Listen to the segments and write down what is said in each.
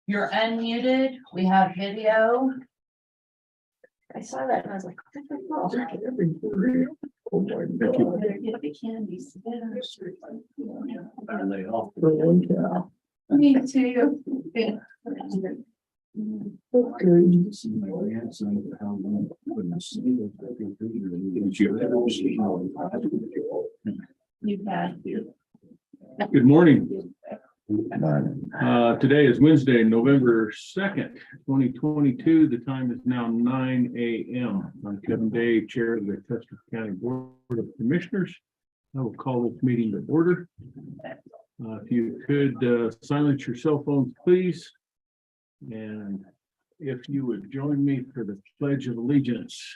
You're unmuted. We have video. I saw that and I was like, Thank you. Better get the candies. Me too. You've had. Good morning. Today is Wednesday, November 2nd, 2022. The time is now 9 a.m. I'm Kevin Day, Chair of the Custer County Board of Commissioners. I will call this meeting to order. If you could silence your cell phones, please. And if you would join me for the Pledge of Allegiance.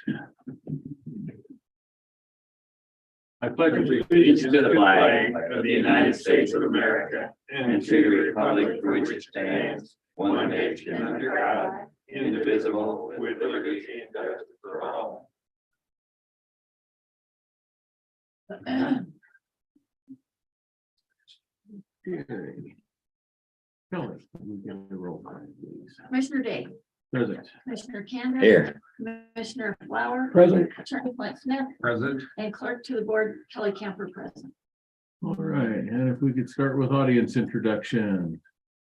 I pledge Allegiance to the flag of the United States of America and to the republic for which it stands, one nation under God, indivisible, with liberty and justice for all. Okay. Kelly, we get a roll call, please. Commissioner Day, Present. Commissioner Candace. Here. Commissioner Flower. Present. Attorney Clint Smith Present. and clerk to the board, Kelly Camper present. All right, and if we could start with audience introduction.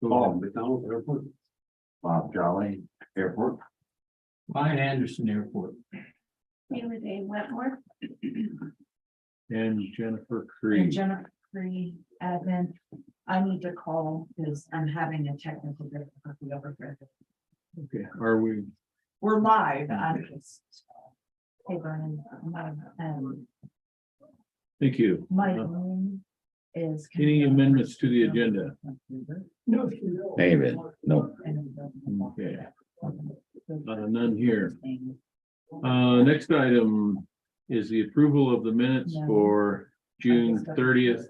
Go ahead. McDonald Airport. Bob Jolly Airport. Ryan Anderson Airport. Taylor Day Wentworth. And Jennifer And Creed. Jennifer Free, admin, I need to call because I'm having a technical difficulty over here. Okay, are we, We're live, I'm just. Hey, Vernon, thank you. my name is. Any amendments to the agenda? No. David, no. Okay, none here. Next item is the approval of the minutes for June 30th,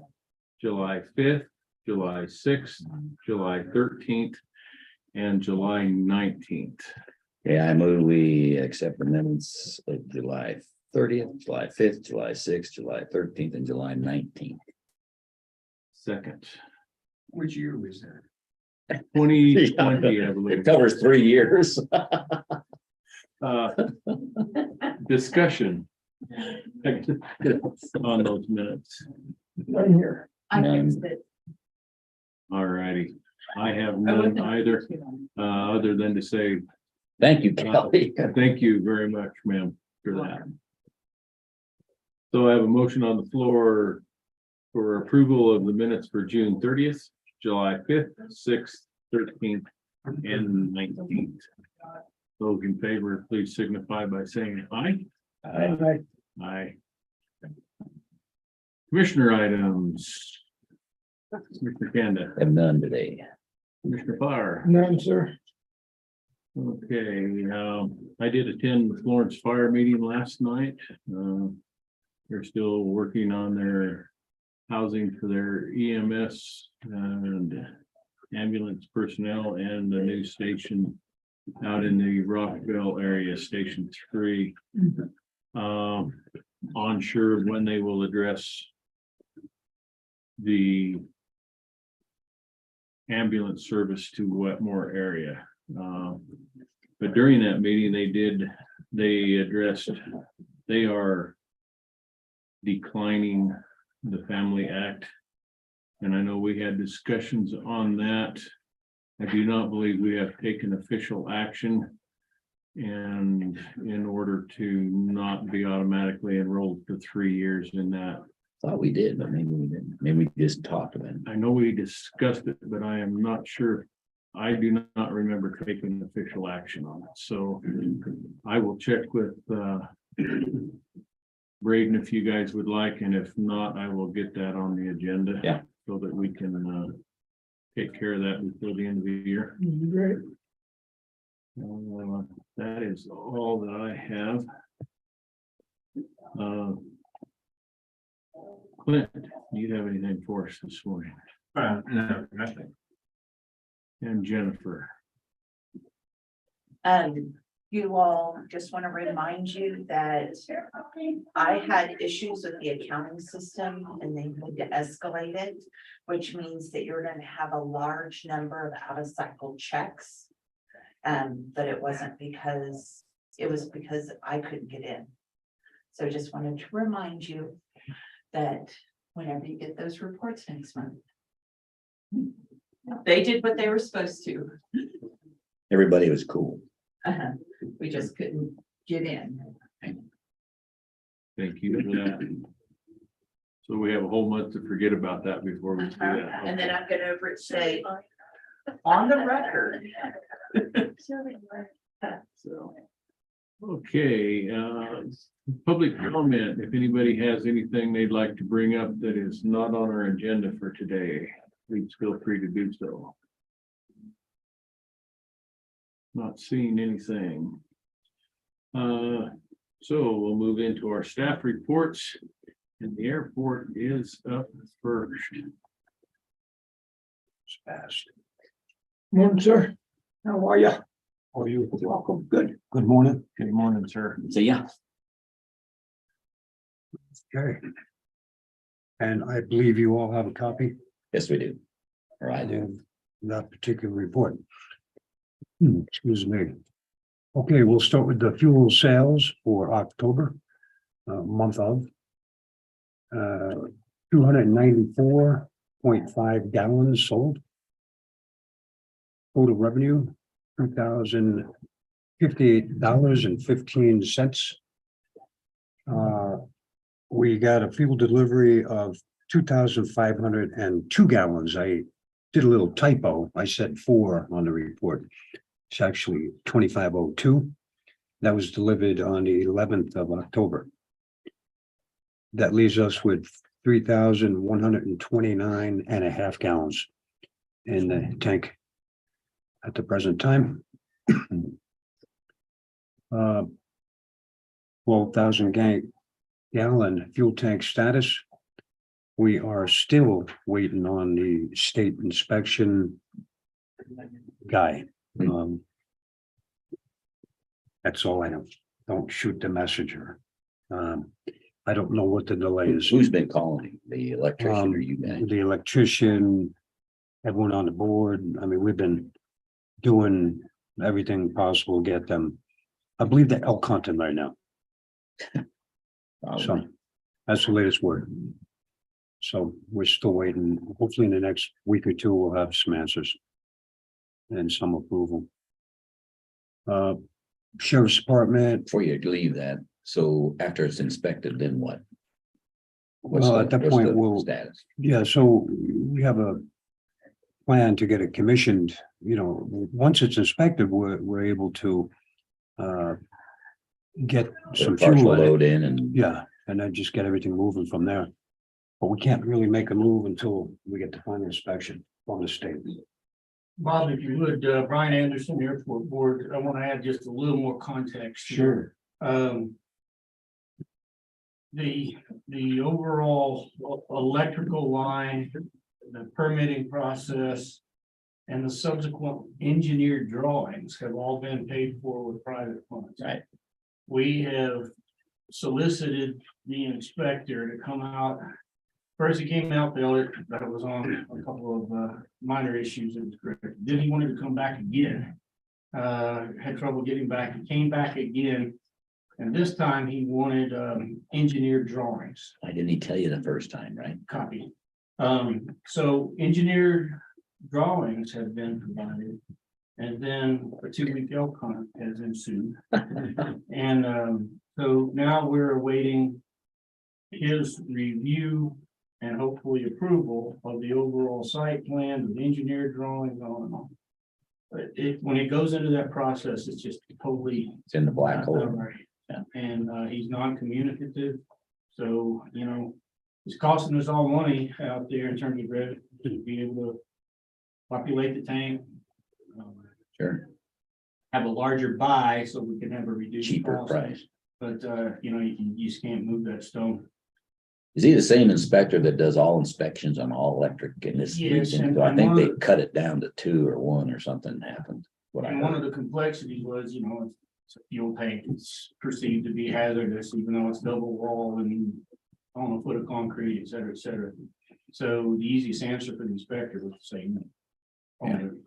July 5th, July 6th, July 13th, and July 19th. Yeah, I move we accept the minutes of July 30th, July 5th, July 6th, July 13th, and July 19th. Second, Which year was that? 2020, I believe. It covers 3 years. Discussion on those minutes. Right here. I fixed it. All righty. I have none either, other than to say, Thank you, Kelly. thank you very much, ma'am, for that. So I have a motion on the floor for approval of the minutes for June 30th, July 5th, 6th, 13th, and 19th. Those in favor, please signify by saying aye. Aye. Aye. Commissioner items. Mr. Kanda, Have none today. Commissioner Farr. None, sir. Okay, I did attend the Florence Fire meeting last night. They're still working on their housing for their EMS and ambulance personnel and the new station out in the Rockville area, Station 3. Unsure when they will address the ambulance service to Wetmore area. But during that meeting, they addressed, they are declining the Family Act. And I know we had discussions on that. I do not believe we have taken official action. And in order to not be automatically enrolled for 3 years in that, Thought we did, but maybe we didn't. Maybe we just talked about it. I know we discussed it, but I am not sure. I do not remember taking official action on it, so I will check with Braden if you guys would like, and if not, I will get that on the agenda. Yeah. So that we can take care of that before the end of the year. Great. That is all that I have. Clint, do you have anything for us this morning? No, nothing. And Jennifer? You all, just want to remind you that I had issues with the accounting system and they need to escalate it, which means that you're gonna have a large number of out of cycle checks. But it wasn't because, it was because I couldn't get in. So just wanted to remind you that whenever you get those reports next month, they did what they were supposed to. Everybody was cool. We just couldn't get in. Thank you for that. So we have a whole month to forget about that before we do that. And then I'm gonna say, on the record. So, okay, public comment, if anybody has anything they'd like to bring up that is not on our agenda for today, please feel free to do so. Not seeing anything. So we'll move into our staff reports, and the airport is up first. Fast. Morning, sir. How are you? How are you? Welcome. Good. Good morning. Good morning, sir. So, yeah, Okay. And I believe you all have a copy yes, we do. Or I do. of that particular report. Excuse me. Okay, we'll start with the fuel sales for October, month of. 294.5 gallons sold. Total revenue, $2,058.15. We got a fuel delivery of 2,502 gallons. I did a little typo. I said 4 on the report. It's actually 2,502. That was delivered on the 11th of October. That leaves us with 3,129.5 gallons in the tank at the present time. 12,000 gallon fuel tank status. We are still waiting on the state inspection guy. That's all I know. Don't shoot the messenger. I don't know what the delay is. Who's been calling? The electrician or you guys? The electrician, everyone on the board. I mean, we've been doing everything possible to get them. I believe they're Elk hunting right now. So that's the latest word. So we're still waiting. Hopefully in the next week or two, we'll have some answers and some approval. Sheriff's Department. Before you leave that, so after it's inspected, then what? What's Well, the- at that what's point, the we'll, status? yeah, so we have a plan to get it commissioned, you know, once it's inspected, we're able to get Put a some partial fuel in it. load in and Yeah, and then just get everything moving from there. But we can't really make a move until we get the final inspection from the state. Bob, if you would, Brian Anderson, Airport Board, I want to add just a little more context. here. The overall electrical line, the permitting process, and the subsequent engineered drawings have all been paid for with private funds. Right. We have solicited the inspector to come out. First, he came out, the audit that was on a couple of minor issues that was corrected. Then he wanted to come back again. Had trouble getting back. He came back again. And this time he wanted engineered drawings, why didn't he tell you the first time, right? copy. So engineered drawings have been provided. And then a 2-week elk hunt has ensued. And so now we're awaiting his review and hopefully approval of the overall site plan, the engineered drawings, on and on. But when it goes into that process, it's just totally. It's in the black hole. Right. Yeah. And he's non-communicative, so, you know, it's costing us all money out there in terms of revenue to be able to populate the tank. Sure. Have a larger buy so we can have a reduced Cheaper cost. price. But you know, you just can't move that stone. Is he the same inspector that does all inspections on all electric in this Yes, region? and So I think one of they cut it down to 2 or 1 or something happened. What I And one of heard. the complexities was, you know, fuel tank is perceived to be hazardous, even though it's double wall and on a foot of concrete, et cetera, et cetera. So the easiest answer for the inspector was to say no.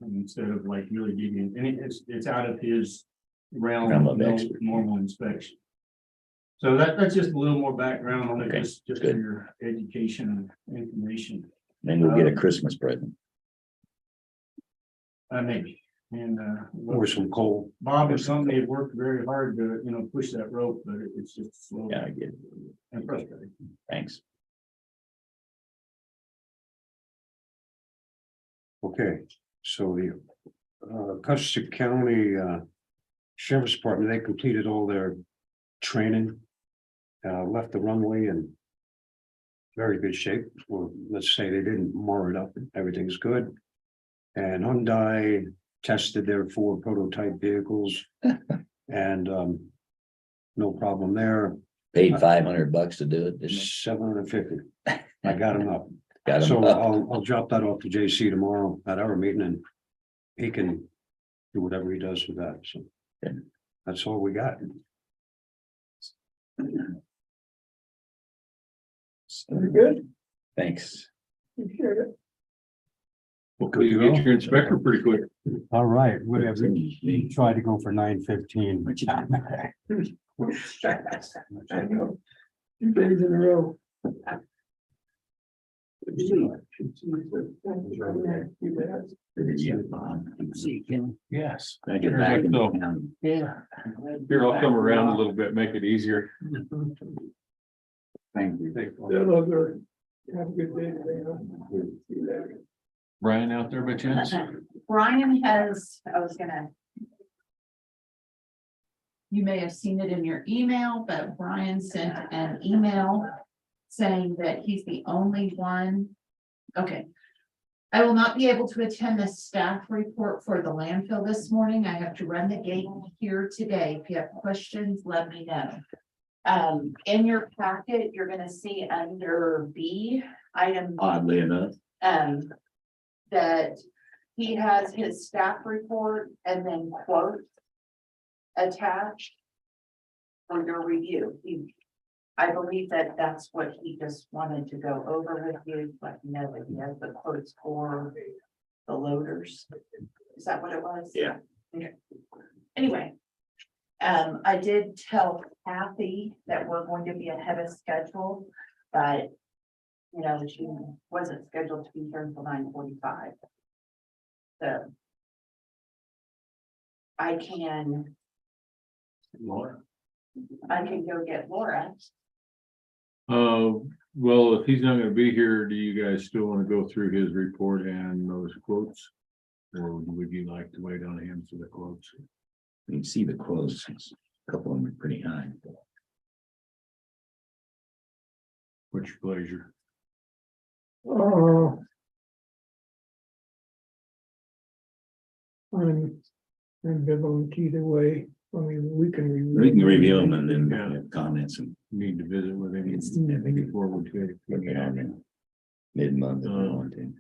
Instead of like really digging, and it's out of his realm Realm of of no expert. normal inspection. So that's just a little more background on it, Okay, just for good. your education and information. Then we'll get a Christmas present. Maybe, and Or some coal. Bob and somebody have worked very hard to, push that rope, but it's just slow Yeah, I get it. and frustrating. Thanks. Okay, so the Custer County Sheriff's Department, they completed all their training. Left the runway in very good shape, or let's say they didn't mar it up, everything's good. And Hyundai tested their 4 prototype vehicles and no problem there. Paid $500 to do it, didn't it? 750. I got him up. Got him So up. I'll drop that off to JC tomorrow at our meeting and he can do whatever he does with that. So Okay. that's all we got. Very good. Thanks. Hopefully you get your inspector pretty quick. All right, whatever. Tried to go for 9:15. 2 days in a row. Yes. I get back in So, town. yeah. Here, I'll come around a little bit, make it easier. Thank you. Have a good day today. Huh? See you later. Brian out there by chance? Brian has, you may have seen it in your email, but Brian sent an email saying that he's the only one. Okay. I will not be able to attend the staff report for the landfill this morning. I have to run the gate here today. If you have questions, let me know. In your packet, you're gonna see under B, item B, Oddly enough. that he has his staff report and then quotes attached for your review. I believe that that's what he just wanted to go over with you, but you know that he has the quotes for the loaders. Is that what it was? Yeah. Okay. Anyway, I did tell Kathy that we're going to be ahead of schedule, but she wasn't scheduled to be here until 9:45. So I can go get Laura. Well, if he's not gonna be here, do you guys still wanna go through his report and those quotes? Or would you like to wait on him for the quotes? You can see the quotes. A couple of them are pretty high. What's your pleasure? I'm ambivalent either way. I mean, we can. We can review them and then Yeah. have comments and Need to visit with him before we take look at on it mid-month if we want to.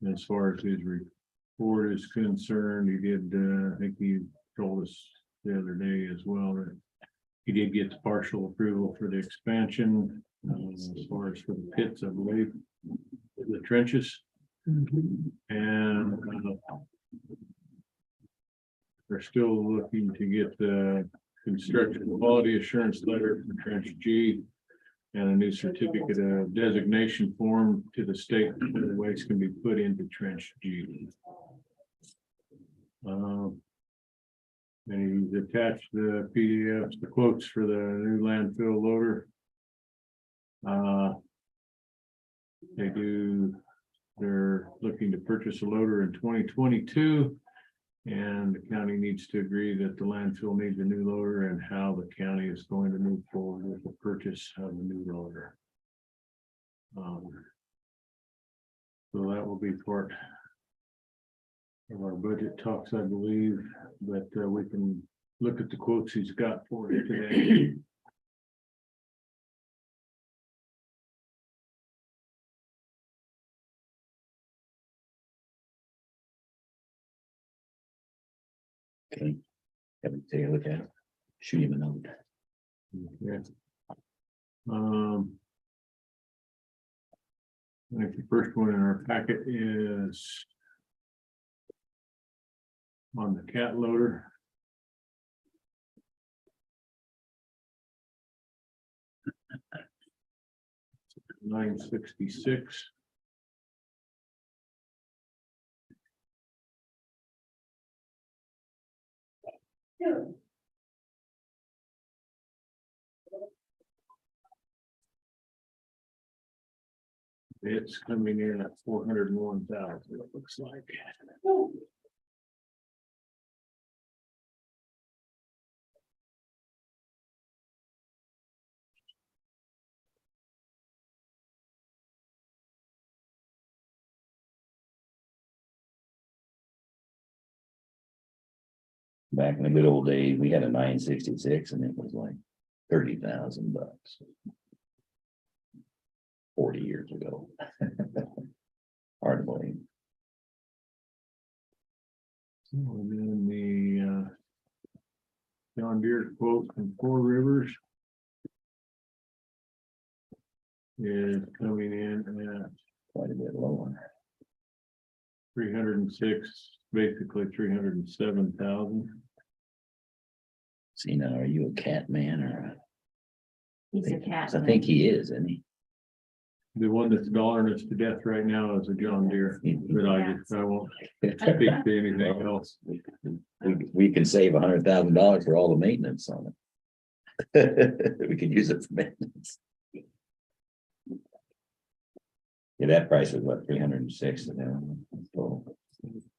As far as his report is concerned, he did, I think he told us the other day as well that he did get the partial approval for the expansion, as far as for the pits, I believe, the trenches. And they're still looking to get the construction quality assurance letter from Trench G and a new certificate of designation form to the state that the waste can be put into Trench G. And he's attached the PDFs, the quotes for the new landfill loader. They're looking to purchase a loader in 2022. And the county needs to agree that the landfill needs a new loader and how the county is going to move forward with the purchase of the new loader. So that will be part of our budget talks, I believe, but we can look at the quotes he's got for it today. Okay. Have to take a look at it. Shoot him a note. Yeah. I think the first one in our packet is on the cat loader. $966. It's coming in at 401,000, it looks like. Back in the good old days, we had a 966 and it was like $30,000. 40 years ago. Hard to believe. And then the John Deere quote from Four Rivers is coming in at Quite a bit lower. 306, basically 307,000. See now, are you a cat man or? He's a cat. I think he is, isn't he? The one that's dollaring us to death right now is a John Deere, but I won't speak to anything else. We can save $100,000 for all the maintenance on it. We could use it for maintenance. Yeah, that price was what, 306? So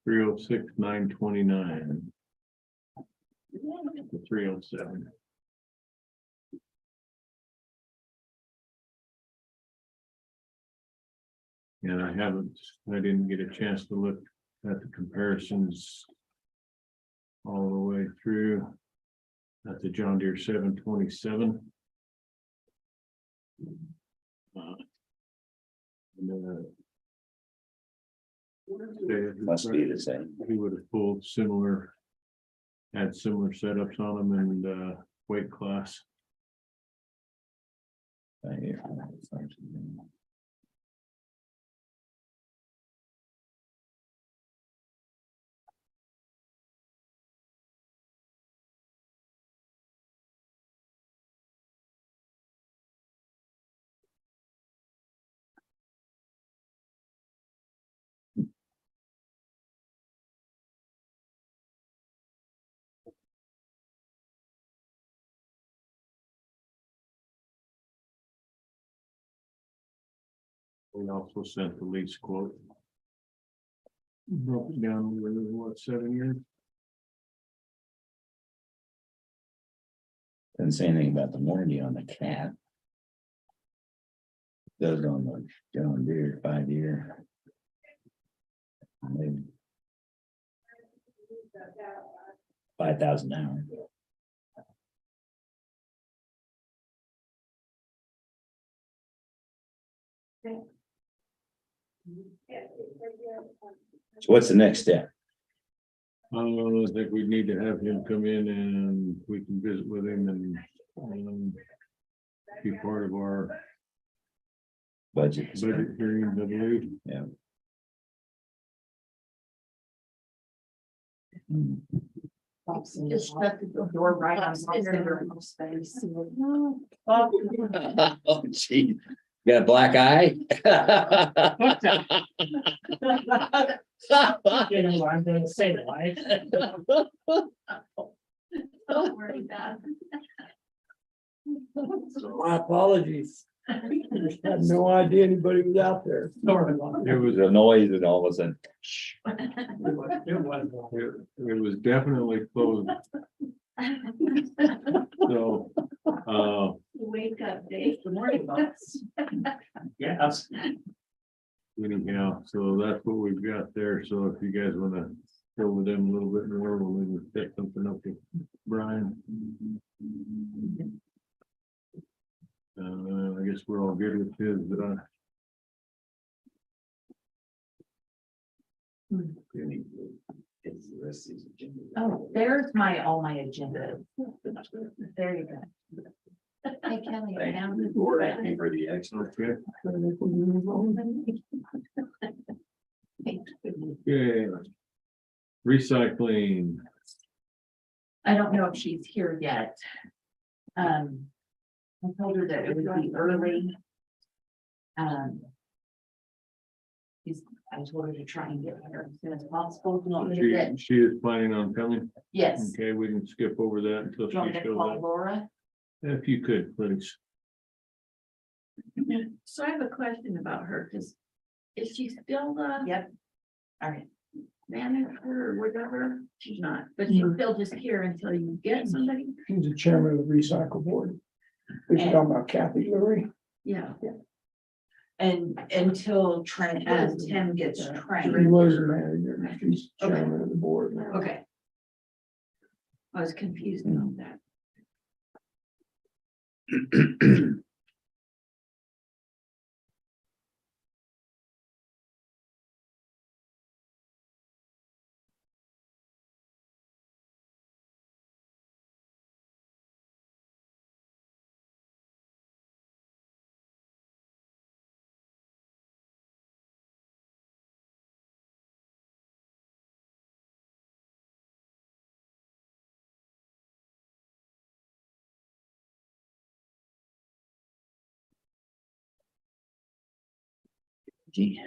306,929. The 307. And I didn't get a chance to look at the comparisons all the way through. At the John Deere 727. must be the same. He would have pulled similar, had similar setups on them and weight class. Right here. We also sent the lease quote. Broke it down over what, 7 years? Didn't say anything about the warranty on the cat. Does on the John Deere 5-year. Maybe 5,000 hours. So what's the next step? I think we need to have him come in and we can visit with him and be part of our Budget. hearing, I believe. Yeah. Just shut the door right on his space. Oh, gee. Got a black eye? You know, I'm gonna say life. Don't worry about My apologies. Had no idea anybody was out there. It was The noise and all of a sudden. It was definitely closed. So, Wake up, Dave. Good morning, boss. Yes. anyhow, so that's what we've got there. So if you guys want to go with them a little bit more, we'll maybe set something up with Brian. I guess we're all good with his, but is the rest of these agendas. Oh, there's all my agenda. There you go. Hey, Kelly. Thank now- you for the excellent. Okay. Recycling. I don't know if she's here yet. I told her that it would be early. I told her to try and get here as soon as possible. Do you want me to get? She is planning on coming. Yes. Okay, we can skip over that until Do you want she me to shows call up. Laura? If you could, please. So I have a question about her, because is she still the Yep. All right. manager or whatever? She's not, but she's still just here until you get somebody? He's the chairman of the recycle board. We're talking about Kathy Lurie. Yeah. And until Tim gets He trained. was the manager. She's chairman of the board now. Okay. I was confused on that. Gee,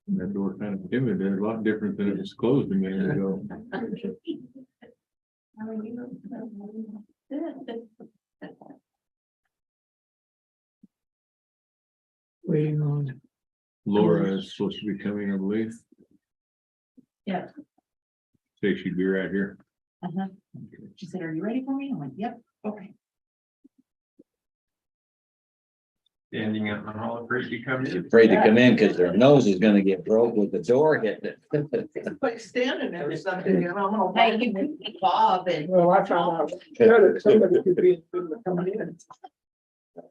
That door kind of timid, a lot different than it was closed a minute ago. How are you? Waiting on. Laura is supposed to be coming, I believe. Yeah. Say she'd be right here. Uh-huh. She said, "Are you ready for me?" I went, "Yep." Okay. Standing out in the hall, afraid to come in. afraid to come in because their nose is gonna get broke with the door hitting it. Like standing there or something, you know. Hey, you could be Bob and. Well, I found out that somebody could be in the middle of coming in.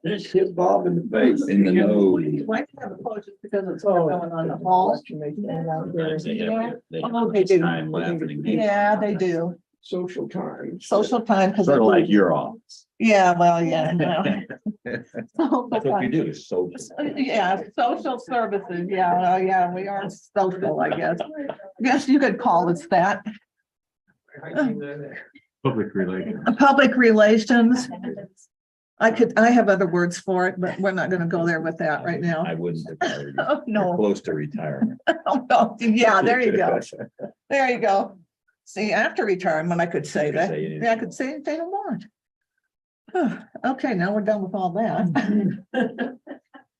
Just hit Bob in the face. In the nose. Might have a close just because it's Oh. going on the hall. Sometimes they have Oh, they do. time laughing. Yeah, they do. Social time. Social time, because. Sort of like your office. Yeah, well, yeah, no. That's what you do, is social. Yeah, social services, yeah, oh, yeah, we are social, I guess. Yes, you could call us that. Public relations. Public relations. I have other words for it, but we're not gonna go there with that right now. I wouldn't have hired you. Oh, You're no. close to retirement. Oh, yeah, there you go. There you go. See, after retirement, I could say that. Yeah, I could say anything I want. Okay, now we're done with all that.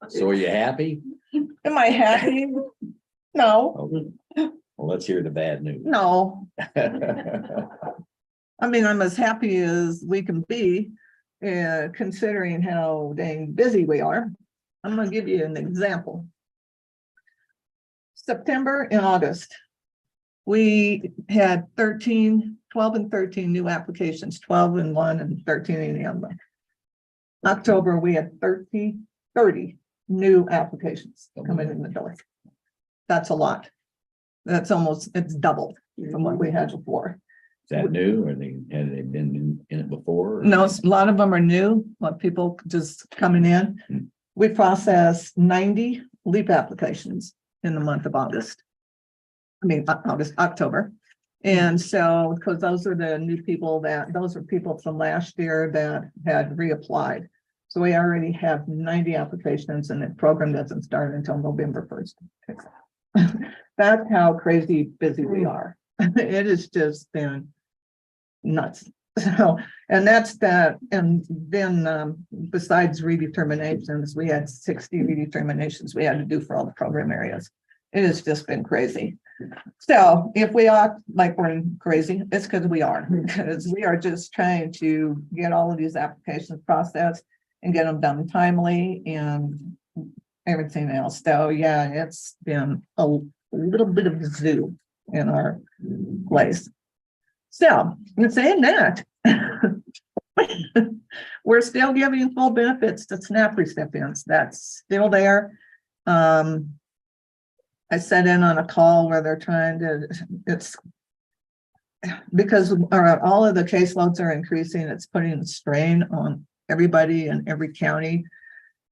So are you happy? Am I happy? No, Well, let's hear the bad news. no. I mean, I'm as happy as we can be, considering how dang busy we are. I'm gonna give you an example. September and August, we had 12 and 13 new applications, 12 in one and 13 in the other. October, we had 30 new applications coming in the door. That's a lot. It's doubled from what we had before. Is that new or had they been in it before? No, a lot of them are new, like people just coming in. We processed 90 LEAP applications in the month of August. I mean, October. And so, because those are the new people those are people from last year that had reapplied. So we already have 90 applications and the program doesn't start until November 1st. That's how crazy busy we are. It has just been nuts. So, and that's that. And then besides redeterminations, we had 60 redeterminations we had to do for all the program areas. It has just been crazy. So if we are like we're crazy, it's because we are, because we are just trying to get all of these applications processed and get them done timely and everything else. So yeah, it's been a little bit of a zoo in our place. So in saying that, we're still giving full benefits to SNAP recipients. That's still there. I sat in on a call where they're trying to, it's because all of the caseloads are increasing, it's putting a strain on everybody in every county.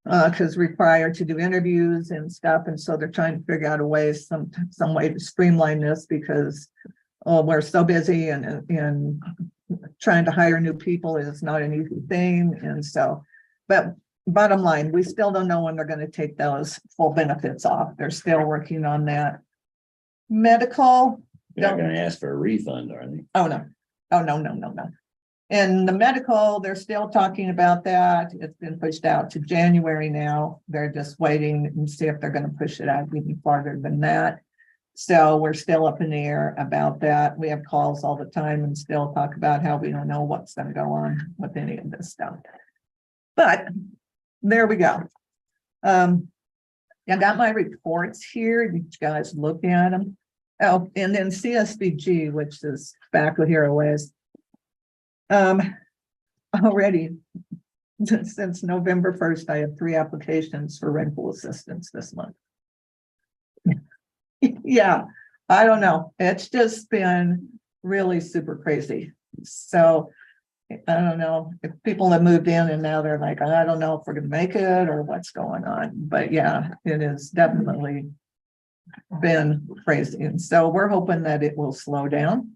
Because required to do interviews and stuff, and so they're trying to figure out a way, some way to streamline this because we're so busy and trying to hire new people is not an easy thing, and so, but bottom line, we still don't know when they're going to take those full benefits off. They're still working on that. Medical, They're not gonna ask for a refund, are they? oh no, no. And the medical, they're still talking about that. It's been pushed out to January now. They're just waiting and see if they're going to push it out even farther than that. So we're still up in the air about that. We have calls all the time and still talk about how we don't know what's going to go on with any of this stuff. But there we go. I got my reports here. You guys look at them. Oh, and then CSBG, which is back here a ways. Already since November 1st, I have 3 applications for rental assistance this month. Yeah, I don't know. It's just been really super crazy. So I don't know if people have moved in and now they're like, I don't know if we're gonna make it or what's going on. But yeah, it has definitely been crazy. And so we're hoping that it will slow down,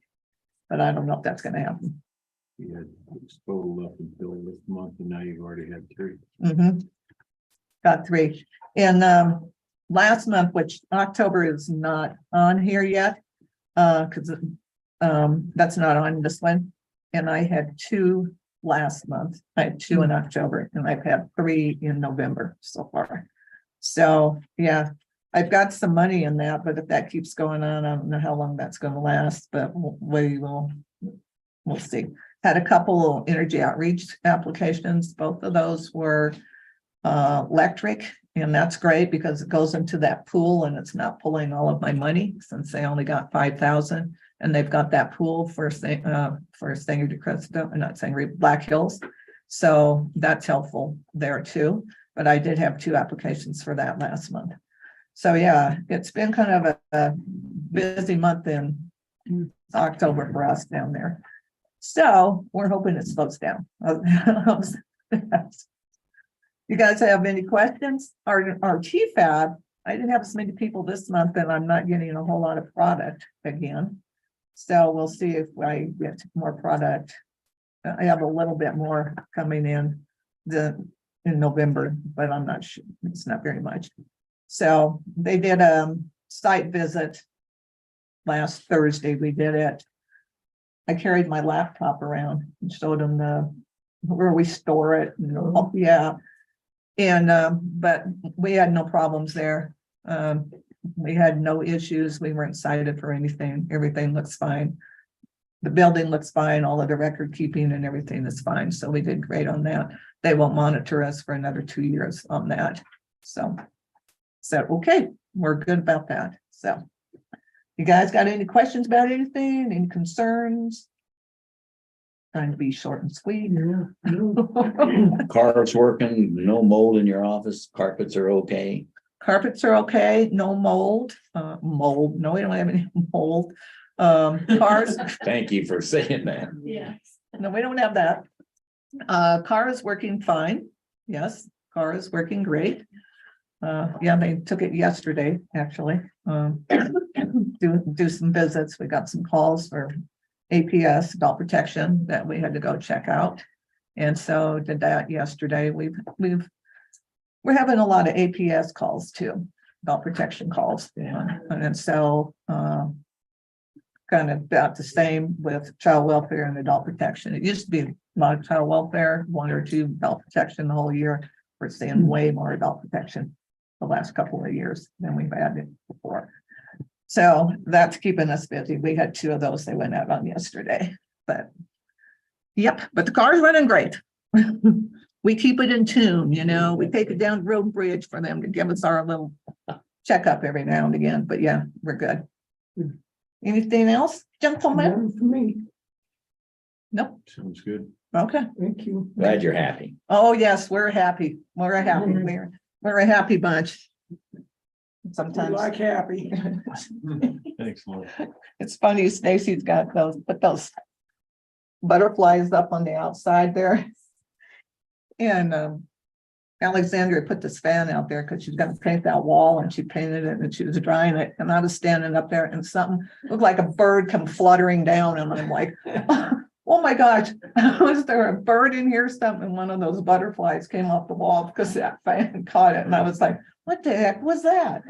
but I don't know if that's gonna happen. You had total up until this month, and now you've already had 3. Got 3. And last month, which October is not on here yet, because that's not on this one. And I had 2 last month. I had 2 in October, and I've had 3 in November so far. So yeah, I've got some money in that, but if that keeps going on, I don't know how long that's going to last, but we'll see. Had a couple of energy outreach applications. Both of those were electric, and that's great because it goes into that pool and it's not pulling all of my money since they only got 5,000, and they've got that pool for Sanger de Cristo, not Sanger, Black Hills. So that's helpful there too. But I did have 2 applications for that last month. So yeah, it's been kind of a busy month in October for us down there. So we're hoping it slows down. You guys have any questions? Our TFAB, I didn't have as many people this month and I'm not getting a whole lot of product again. So we'll see if I get more product. I have a little bit more coming in in November, but I'm not sure. It's not very much. So they did a site visit last Thursday. We did it. I carried my laptop around and showed them where we store it. Yeah. And, but we had no problems there. We had no issues. We weren't cited for anything. Everything looks fine. The building looks fine. All of the record keeping and everything is fine. So we did great on that. They won't monitor us for another 2 years on that. So okay, we're good about that. So you guys got any questions about anything? Any concerns? Trying to be short and sweet. Car's working, no mold in your office, carpets are okay. Carpets are okay, no mold. No, we don't have any mold. Cars. Thank you for saying that. Yes. No, we don't have that. Car is working fine. Yes, car is working great. Yeah, they took it yesterday, actually. Do some visits. We got some calls for APS, adult protection, that we had to go check out. And so did that yesterday. We're having a lot of APS calls too, adult protection calls. And so kind of about the same with child welfare and adult protection. It used to be a lot of child welfare, 1 or 2 adult protection the whole year. We're seeing way more adult protection the last couple of years than we've had it before. So that's keeping us busy. We had 2 of those. They went out on yesterday, but yep, but the car's running great. We keep it in tune, we take it down Road Bridge for them to give us our little checkup every now and again, but yeah, we're good. Anything else, gentlemen? None for me. Nope. Sounds good. Okay. Thank you. Glad you're happy. Oh, yes, we're happy. We're a happy bunch. Sometimes. Like happy. Thanks, Lord. It's funny, Stacy's got those butterflies up on the outside there. And Alexandria put this fan out there because she's gonna paint that wall, and she painted it and she was drying it, and I was standing up there and something looked like a bird come fluttering down, and I'm like, oh my gosh, was there a bird in here? Something, and one of those butterflies came off the wall because that fan caught it, and I was like, what the heck was that?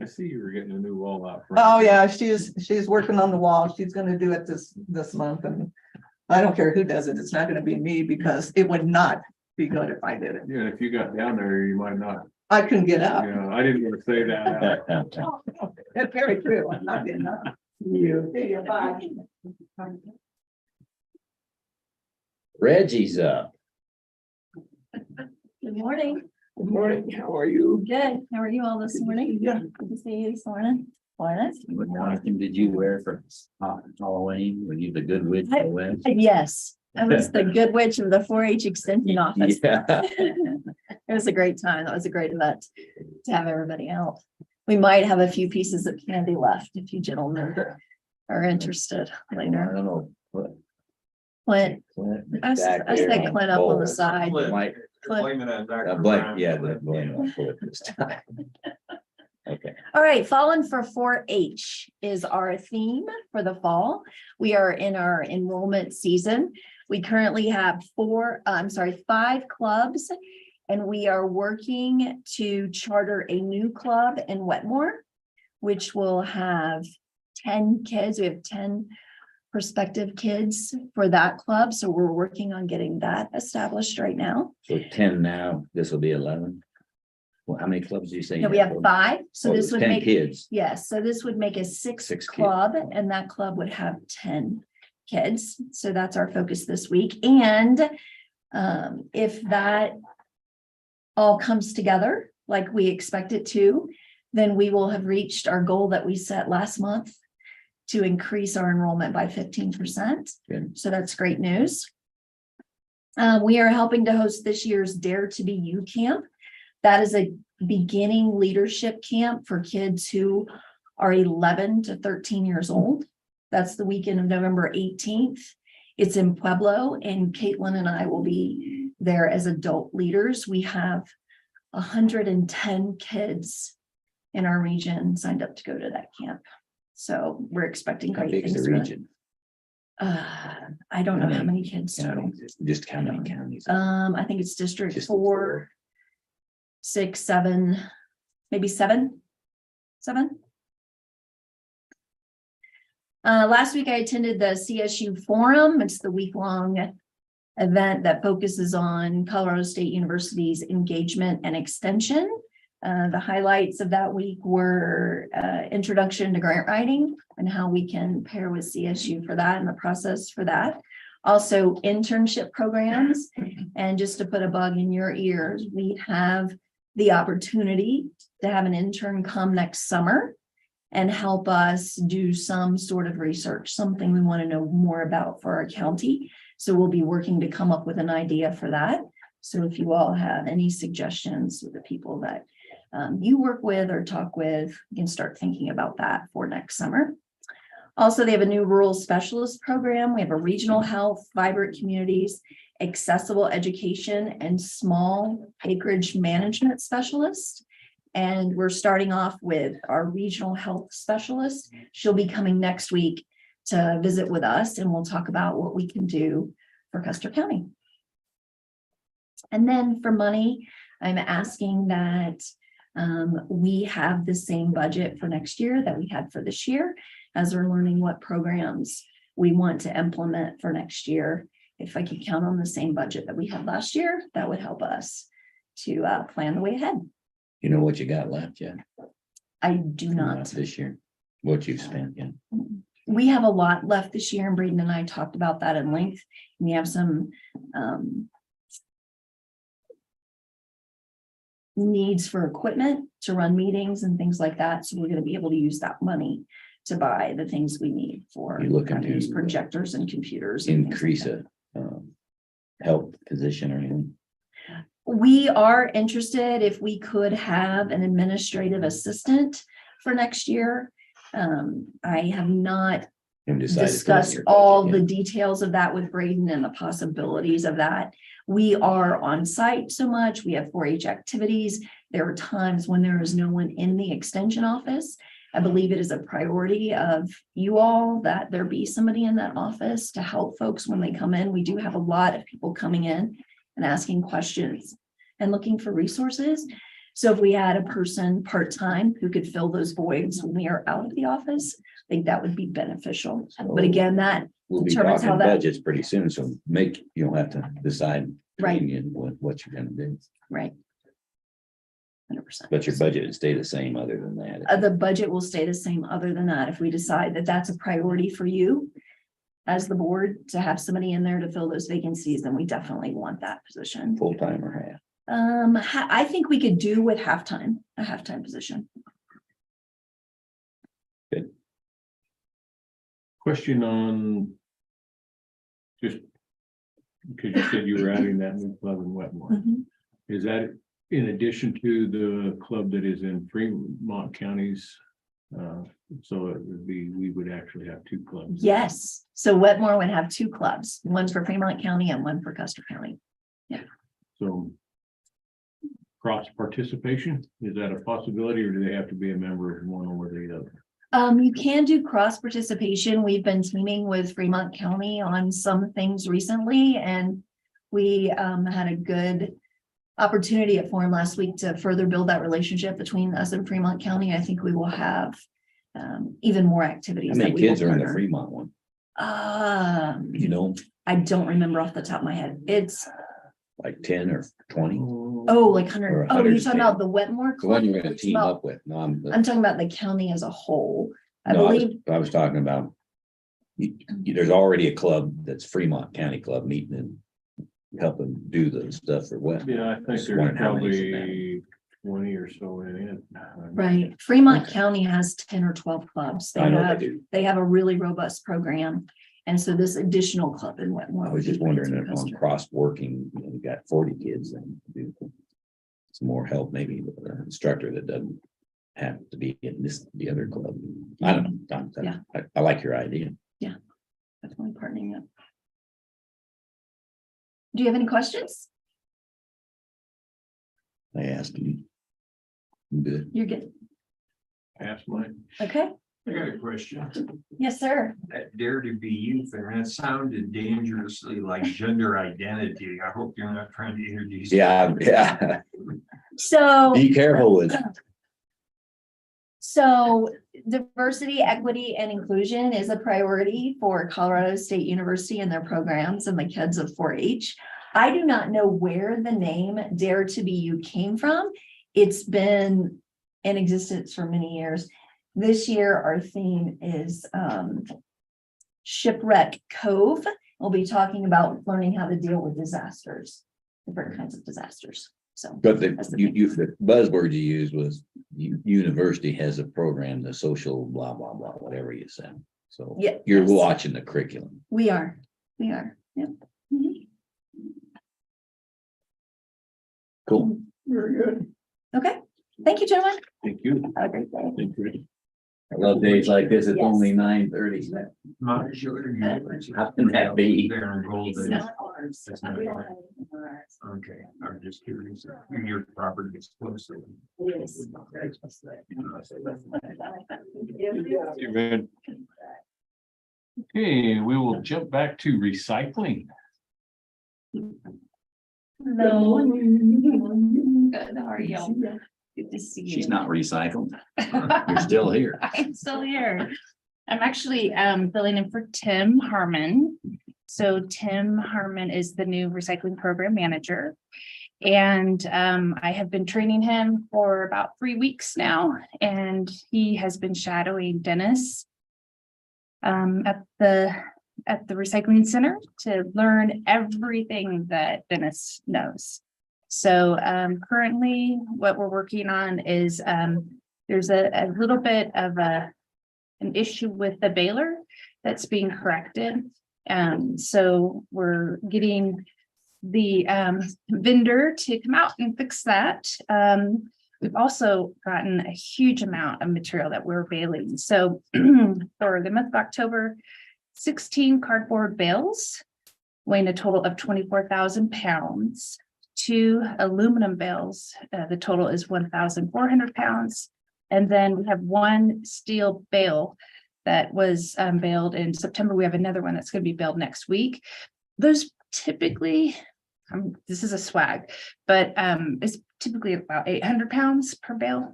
I see you were getting a new wall out front. Oh, yeah, she's working on the wall. She's gonna do it this month, and I don't care who does it. It's not gonna be me, because it would not be good if I did it. Yeah, if you got down there, you might not, I couldn't get up. I didn't want to say that. That's very true. I'm not getting up. You. Bye. Reggie's up. Good morning. Good morning, how are you? Good. How are you all this morning? Yeah. Good to see you this morning. Morning. What costume did you wear for Halloween? Were you the good witch of the West? Yes, I was the good witch of the 4-H extension office. Yeah. It was a great time. That was a great event to have everybody out. We might have a few pieces of candy left if you gentlemen are interested I later. don't know. Clint, I said Clint up on the side. Mike, Clint. Blake, yeah, blame on Clint this time. Okay. All right, Fallen for 4-H is our theme for the fall. We are in our enrollment season. We currently have 5 clubs, and we are working to charter a new club in Wetmore, which will have 10 kids. We have 10 prospective kids for that club. So we're working on getting that established right now. So 10 now, this will be 11. Well, how many clubs do you say? No, we have 5. So Oh, this would 10 make, kids. yes, so this would make a Six sixth kids. club, and that club would have 10 kids. So that's our focus this week. And if that all comes together like we expect it to, then we will have reached our goal that we set last month to increase our enrollment by 15%. Good. So that's great news. We are helping to host this year's Dare to Be You camp. That is a beginning leadership camp for kids who are 11 to 13 years old. That's the weekend of November 18th. It's in Pueblo, and Caitlin and I will be there as adult leaders. We have 110 kids in our region signed up to go to that camp. So we're expecting How great big is things. the from it. region? I don't know how many kids total. Just how many counties? I think it's District Just 4, 6, 7, maybe 7. Last week I attended the CSU Forum. It's the week-long event that focuses on Colorado State University's engagement and extension. The highlights of that week were introduction to grant writing and how we can pair with CSU for that and the process for that. Also internship programs. And just to put a bug in your ears, we have the opportunity to have an intern come next summer and help us do some sort of research, something we want to know more about for our county. So we'll be working to come up with an idea for that. So if you all have any suggestions with the people that you work with or talk with, you can start thinking about that for next summer. Also, they have a new rural specialist program. We have a regional health, vibrant communities, accessible education, and small acreage management specialist. And we're starting off with our regional health specialist. She'll be coming next week to visit with us, and we'll talk about what we can do for Custer County. And then for money, I'm asking that we have the same budget for next year that we had for this year, as we're learning what programs we want to implement for next year. If I could count on the same budget that we had last year, that would help us to plan the way ahead. You know what you got left yet? I do not. This year, what you've spent, yeah. We have a lot left this year, and Braden and I talked about that in length. We have some needs for equipment to run meetings and things like that. So we're going to be able to use that money to buy the things we need for You're looking to use projectors and computers. And Increase a health position or anything? We are interested if we could have an administrative assistant for next year. I have not And decide to put it in discussed your all budget, the details of that with Braden and the possibilities of that. We are on site so much. We have 4-H activities. There are times when there is no one in the extension office. I believe it is a priority of you all that there be somebody in that office to help folks when they come in. We do have a lot of people coming in and asking questions and looking for resources. So if we had a person part-time who could fill those voids when we are out of the office, I think that would be beneficial. But again, that We'll be determines talking how that- budgets pretty soon, so you don't have to decide. Right. between you what you're gonna do, right. 100%. but your budget would stay the same other than that. The budget will stay the same other than that. If we decide that that's a priority for you as the board to have somebody in there to fill those vacancies, then we definitely want that position. Full-time or half. I think we could do with a halftime position. Question on just because you said you were adding that new club in Wetmore. Mhm. Is that in addition to the club that is in Fremont counties? So it would be, we would actually have 2 clubs. Yes, so Wetmore would have 2 clubs, one for Fremont County and one for Custer County. So cross participation, is that a possibility or do they have to be a member of one or the other? You can do cross participation. We've been teaming with Fremont County on some things recently, and we had a good opportunity at Forum last week to further build that relationship between us and Fremont County. I think we will have even more activities. How many that we will kids are in the partner. Fremont one? Um, You know, I don't remember off the top of my head. It's like 10 or 20? like Or 100. Oh, you're 110. talking about the Wetmore The one Club? you're gonna It's team about- up with. No, I'm talking about the county as a whole. I no, believe, I was talking about. There's already a club that's Fremont County Club meeting and helping do the stuff for West. Yeah, I think Just there's wondering how many's in probably 20 or so in it. right, Fremont Okay. County has 10 or 12 clubs. They I know have, they do. they have a really robust program. And so this additional club in Wetmore. I was would just be great wondering to if on Custer. cross working, you got 40 kids and do some more help, maybe with an instructor that doesn't have to be in the other club. I don't know. Yeah. I like your idea. Definitely partnering up. Do you have any questions? I asked him. Good. You're good. Pass mine. Okay. I got a question. Yes, sir. That dare to be youth, and that sounded dangerously like gender identity. I hope you're not trying to introduce. Yeah. So. Be careful with. So diversity, equity, and inclusion is a priority for Colorado State University and their programs and the kids of 4-H. I do not know where the name Dare to Be You came from. It's been in existence for many years. This year, our theme is Shipwreck Cove. We'll be talking about learning how to deal with disasters, different kinds of disasters. So. But That's the the buzzword you used was university has a program, the social blah, blah, blah, whatever you said. So Yeah, you're yes. watching the curriculum. We are. Yep. Mhm. Cool. Very good. Okay, thank you, gentlemen. Thank you. Have a great day. Thank you. I love days like this. It's Yes. only 9:30. Not sure. How can that be? There in Golden. ours. That's not ours. Okay, I'm just curious. Your property is close to. Yes. You read? Okay, we will jump back to recycling. Hello. Good, how are you? Good to see you. She's not recycled. You're still here. I'm still here. I'm actually filling in for Tim Harmon. So Tim Harmon is the new recycling program manager. And I have been training him for about 3 weeks now, and he has been shadowing Dennis at the recycling center to learn everything that Dennis knows. So currently what we're working on is there's a little bit of an issue with the baler that's being corrected. So we're getting the vendor to come out and fix that. We've also gotten a huge amount of material that we're bailing. So for the month of October, 16 cardboard bales weighing a total of 24,000 pounds. 2 aluminum bales, the total is 1,400 pounds. And then we have 1 steel bale that was baled in September. We have another one that's going to be baled next week. Those typically, this is a swag, but it's typically about 800 pounds per bale.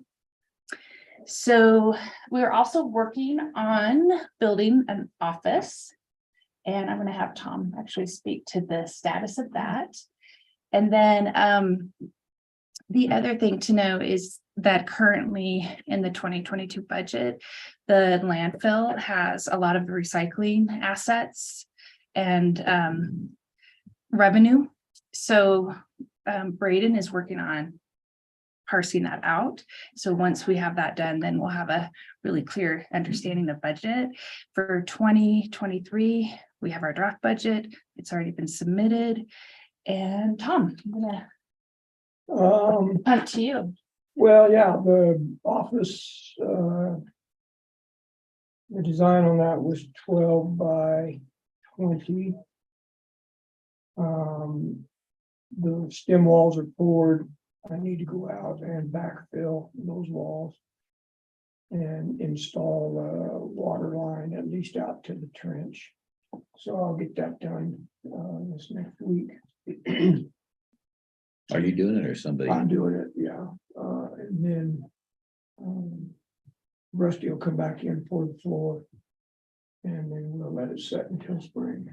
So we're also working on building an office, and I'm going to have Tom actually speak to the status of that. And then the other thing to know is that currently in the 2022 budget, the landfill has a lot of recycling assets and revenue. So Braden is working on parsing that out. So once we have that done, then we'll have a really clear understanding of budget. For 2023, we have our draft budget. It's already been submitted. And Tom, I'm gonna punt to you. Well, yeah, the office, the design on that was 12 by 20. The stem walls are poured. I need to go out and backfill those walls and install a water line at least out to the trench. So I'll get that done this next week. Are you doing it or somebody? I'm doing it, yeah. And then Rusty will come back in for the floor. And then we'll let it set until spring.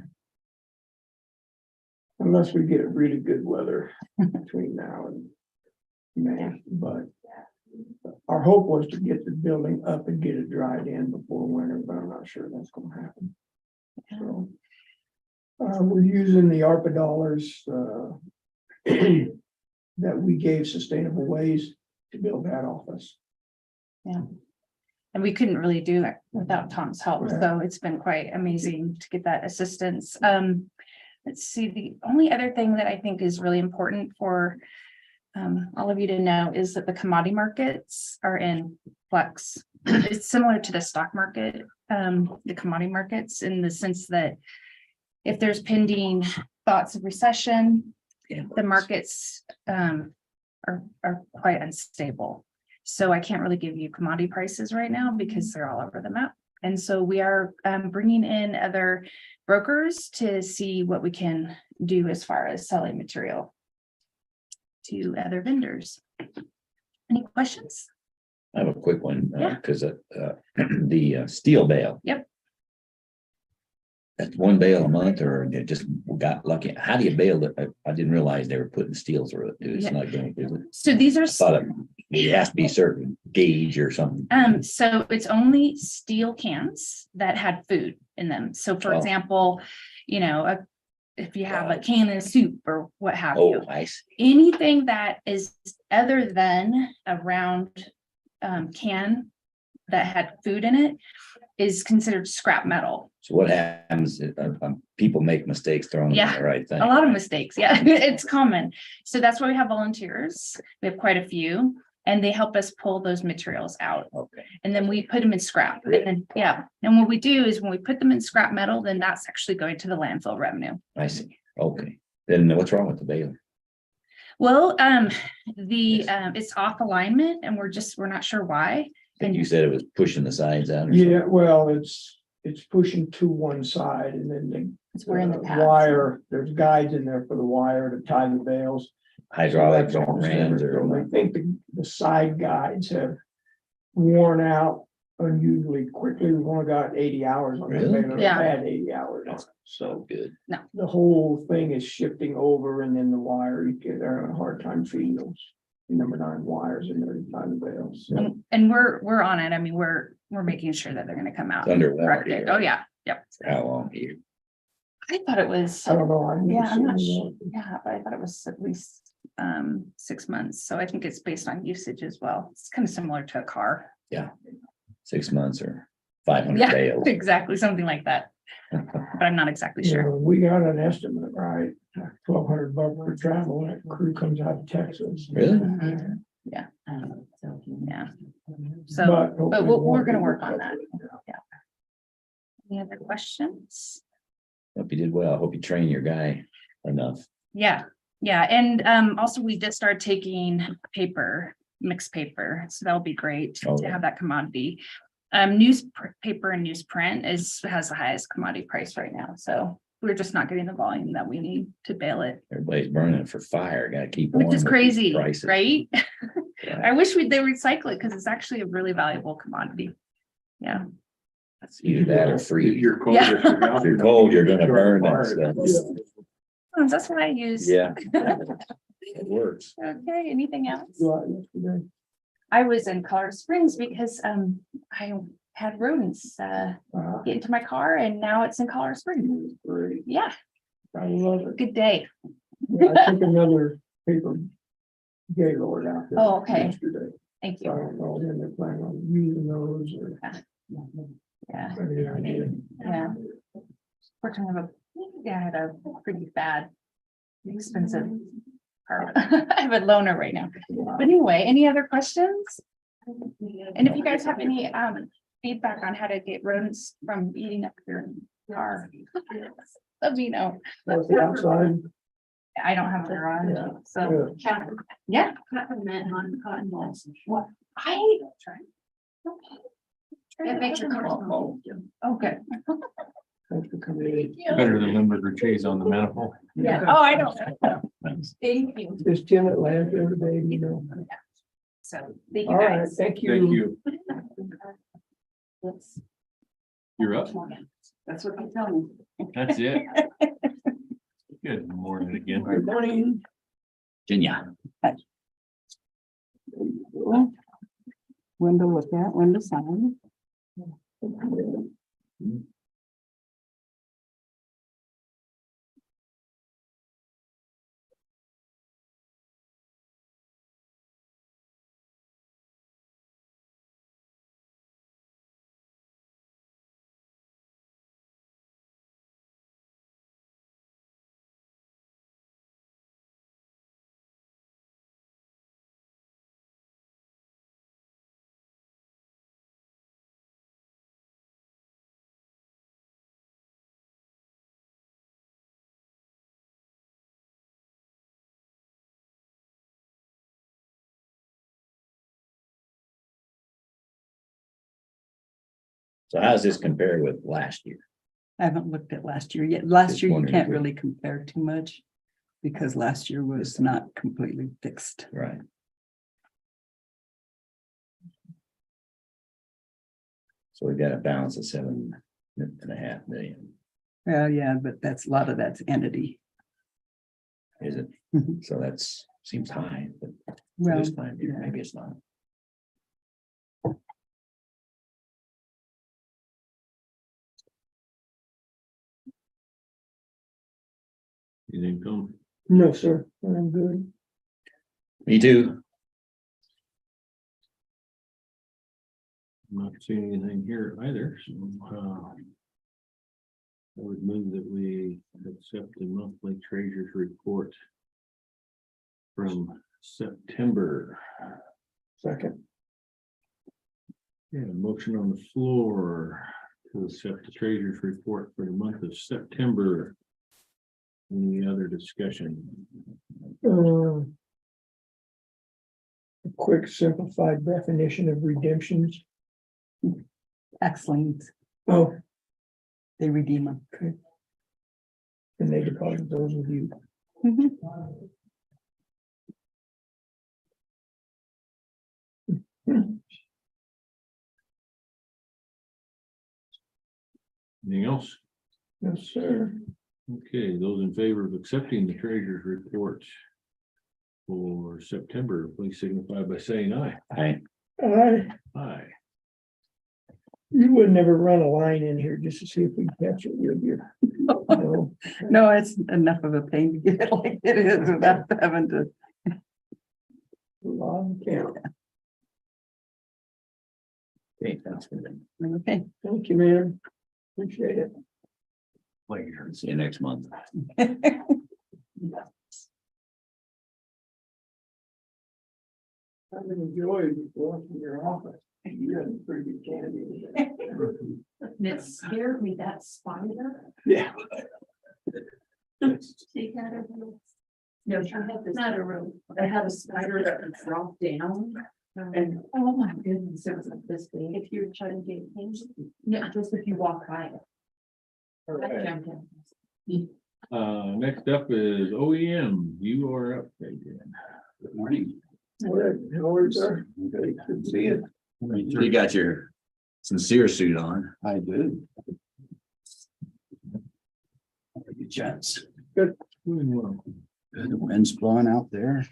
Unless we get really good weather between now and May, but our hope was to get the building up and get it dried in before winter, but I'm not sure that's gonna happen. So we're using the ARPA dollars that we gave Sustainable Ways to build that office. Yeah. And we couldn't really do it without Tom's help. So it's been quite amazing to get that assistance. Let's see, the only other thing that I think is really important for all of you to know is that the commodity markets are in flux. It's similar to the stock market, the commodity markets, in the sense that if there's pending thoughts of recession, the markets are quite unstable. So I can't really give you commodity prices right now because they're all over the map. And so we are bringing in other brokers to see what we can do as far as selling material to other vendors. Any questions? I have a quick one, Yeah. because the steel bale. Yep. That's 1 bale a month, or they just got lucky? How do you bale it? I didn't realize they were putting steel through it. It's Yeah. not going to do it. So these are I thought it has to be certain gauge or something. so it's only steel cans that had food in them. So for Oh. example, you know, if you have a can of soup or what have Oh, you, I see. anything that is other than a round can that had food in it is considered scrap metal. So what happens if people make mistakes throwing it in Yeah, the right thing? A lot of mistakes. Yeah, it's common. So that's why we have volunteers. We have quite a few, and they help us pull those materials out. Okay. And then we put them in scrap. And then, yeah. And what we do is when we put them in scrap metal, then that's actually going to the landfill revenue. I see. Okay. Then what's wrong with the baler? Well, it's off alignment and we're not sure why. And you said it was pushing the sides out? Or Yeah, well, it's pushing to one side and then We're in the the path. wire, there's guides in there for the wire to tie the bales. Hydraulics So or that's rams all. I or? think the side guides have worn out unusually quickly. We've only got 80 hours on that Really? baler. Yeah. I've had 80 hours on it. So good. The whole thing is shifting over and then the wire, they're having a hard time feeding those number 9 wires in there to tie the bales. So And we're on it. I mean, we're making sure that they're gonna come out. It's under correct warranty, it. right? Oh, yeah. Yep. For how long here? I thought it was, I don't know. I've never yeah, I'm not seen sure. one. Yeah, but I thought it was at least 6 months. So I think it's based on usage as well. It's kind of similar to a car. 6 months or 500 Yeah, bales. exactly. Something like that. but I'm not exactly You sure. know, we got an estimate, right? $1,200 for travel, and that crew comes out of Texas. Really? Yeah. So, but we're gonna work on that. Any other questions? Hope you did well. Hope you train your guy enough. Yeah, and also we just started taking paper, mixed paper, so that'll be great Oh, to yeah. have that commodity. Newspaper and newsprint has the highest commodity price right now, so we're just not getting the volume that we need to bail it, Everybody's burning it for fire. Gotta keep. which warm is with these crazy, prices. right? Right. I wish they recycle it because it's actually a really valuable commodity. Yeah. Either that or free. You're cold. Yeah. If you're cold, you're gonna burn that stuff. That's what I use. Yeah. It works. Okay, anything else? Yesterday. I was in Colorado Springs because I had rodents get into my car and now it's in Colorado Springs. Great. Yeah, I love it. good day. Yeah, I took another paper Gaylord out there. Oh, okay. Yesterday. Thank So I you. don't know when they're planning on using those or. Yeah, Any idea? yeah. Fortunately, I had a pretty bad, expensive car. I have a loaner right now. But anyway, any other questions? And if you guys have any feedback on how to get rodents from eating up your car, let me know. That's the outside. I don't have a garage, Yeah. so Cat- yeah. Peppermint on cotton balls. What? I. It makes your car smell. Okay. Thanks for coming in. Better than limburger cheese on the manifold. Yeah. Oh, I don't. Thank you. Is Tim at Land every day, you know? So, thank All you right, guys. thank you. Thank you. Let's- You're up. That's what they tell me. That's it. Good morning again. Good morning. Virginia. Window look at, window sign. So how does this compare with last year? I haven't looked at last year yet. Last Just year, you wondering can't if we- really compare too much. Because last year was not completely fixed. Right. So we've got a balance of 7.5 million, Well, yeah, but that's, a lot of that's entity. is it? Mhm. So that's, seems high, but for Well, this time, yeah. maybe it's not. Anything come? No, sir, I'm good. Me too. I'm not seeing anything here either, so I would move that we accept the monthly treasurer's report from September. Second. Yeah, motion on the floor to accept the treasurer's report for the month of September. Any other discussion? A quick simplified definition of redemptions. Excellent. Oh, They redeem them. okay. And they deposit those with you. Anything else? Yes, sir. Okay, those in favor of accepting the treasurer's report for September, please signify by saying aye. Aye. You would never run a line in here just to see if we catch it, would you? No. No, it's enough of a pain to get it like it is without having to. Long count. Okay, that's good. Okay, Thank you, ma'am. Appreciate it. Later. See you next month. I've enjoyed walking your office. You got a pretty good candy. It scared me, that spider. Yeah. She had a. No, she had this. Not a room. They had a spider that would drop down. And oh my goodness, it was like this big. If you're trying to get things, yeah, just if you walk by it. I jumped in. Next up is OEM. You are up, Adrian. Good morning. How are you, sir? Good to see you. You got your sincere suit on. I do. You gents. Doing well. Good. The wind's blowing out there.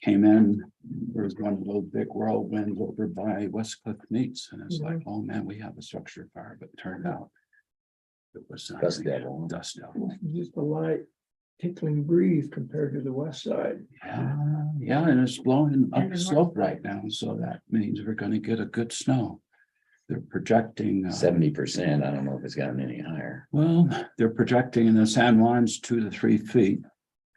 Came in, there was one of those big whirlwinds over by West Cliff Meats, and it's like, oh man, we have a structure fire, but it turned out it was dust devil. Dust devil. Just a light tickling breeze compared to the west side. Yeah, and it's blowing up the slope right now, so that means we're gonna get a good snow. They're projecting 70%. I don't know if it's gotten any higher. well, they're projecting in the San Juans 2 to 3 feet.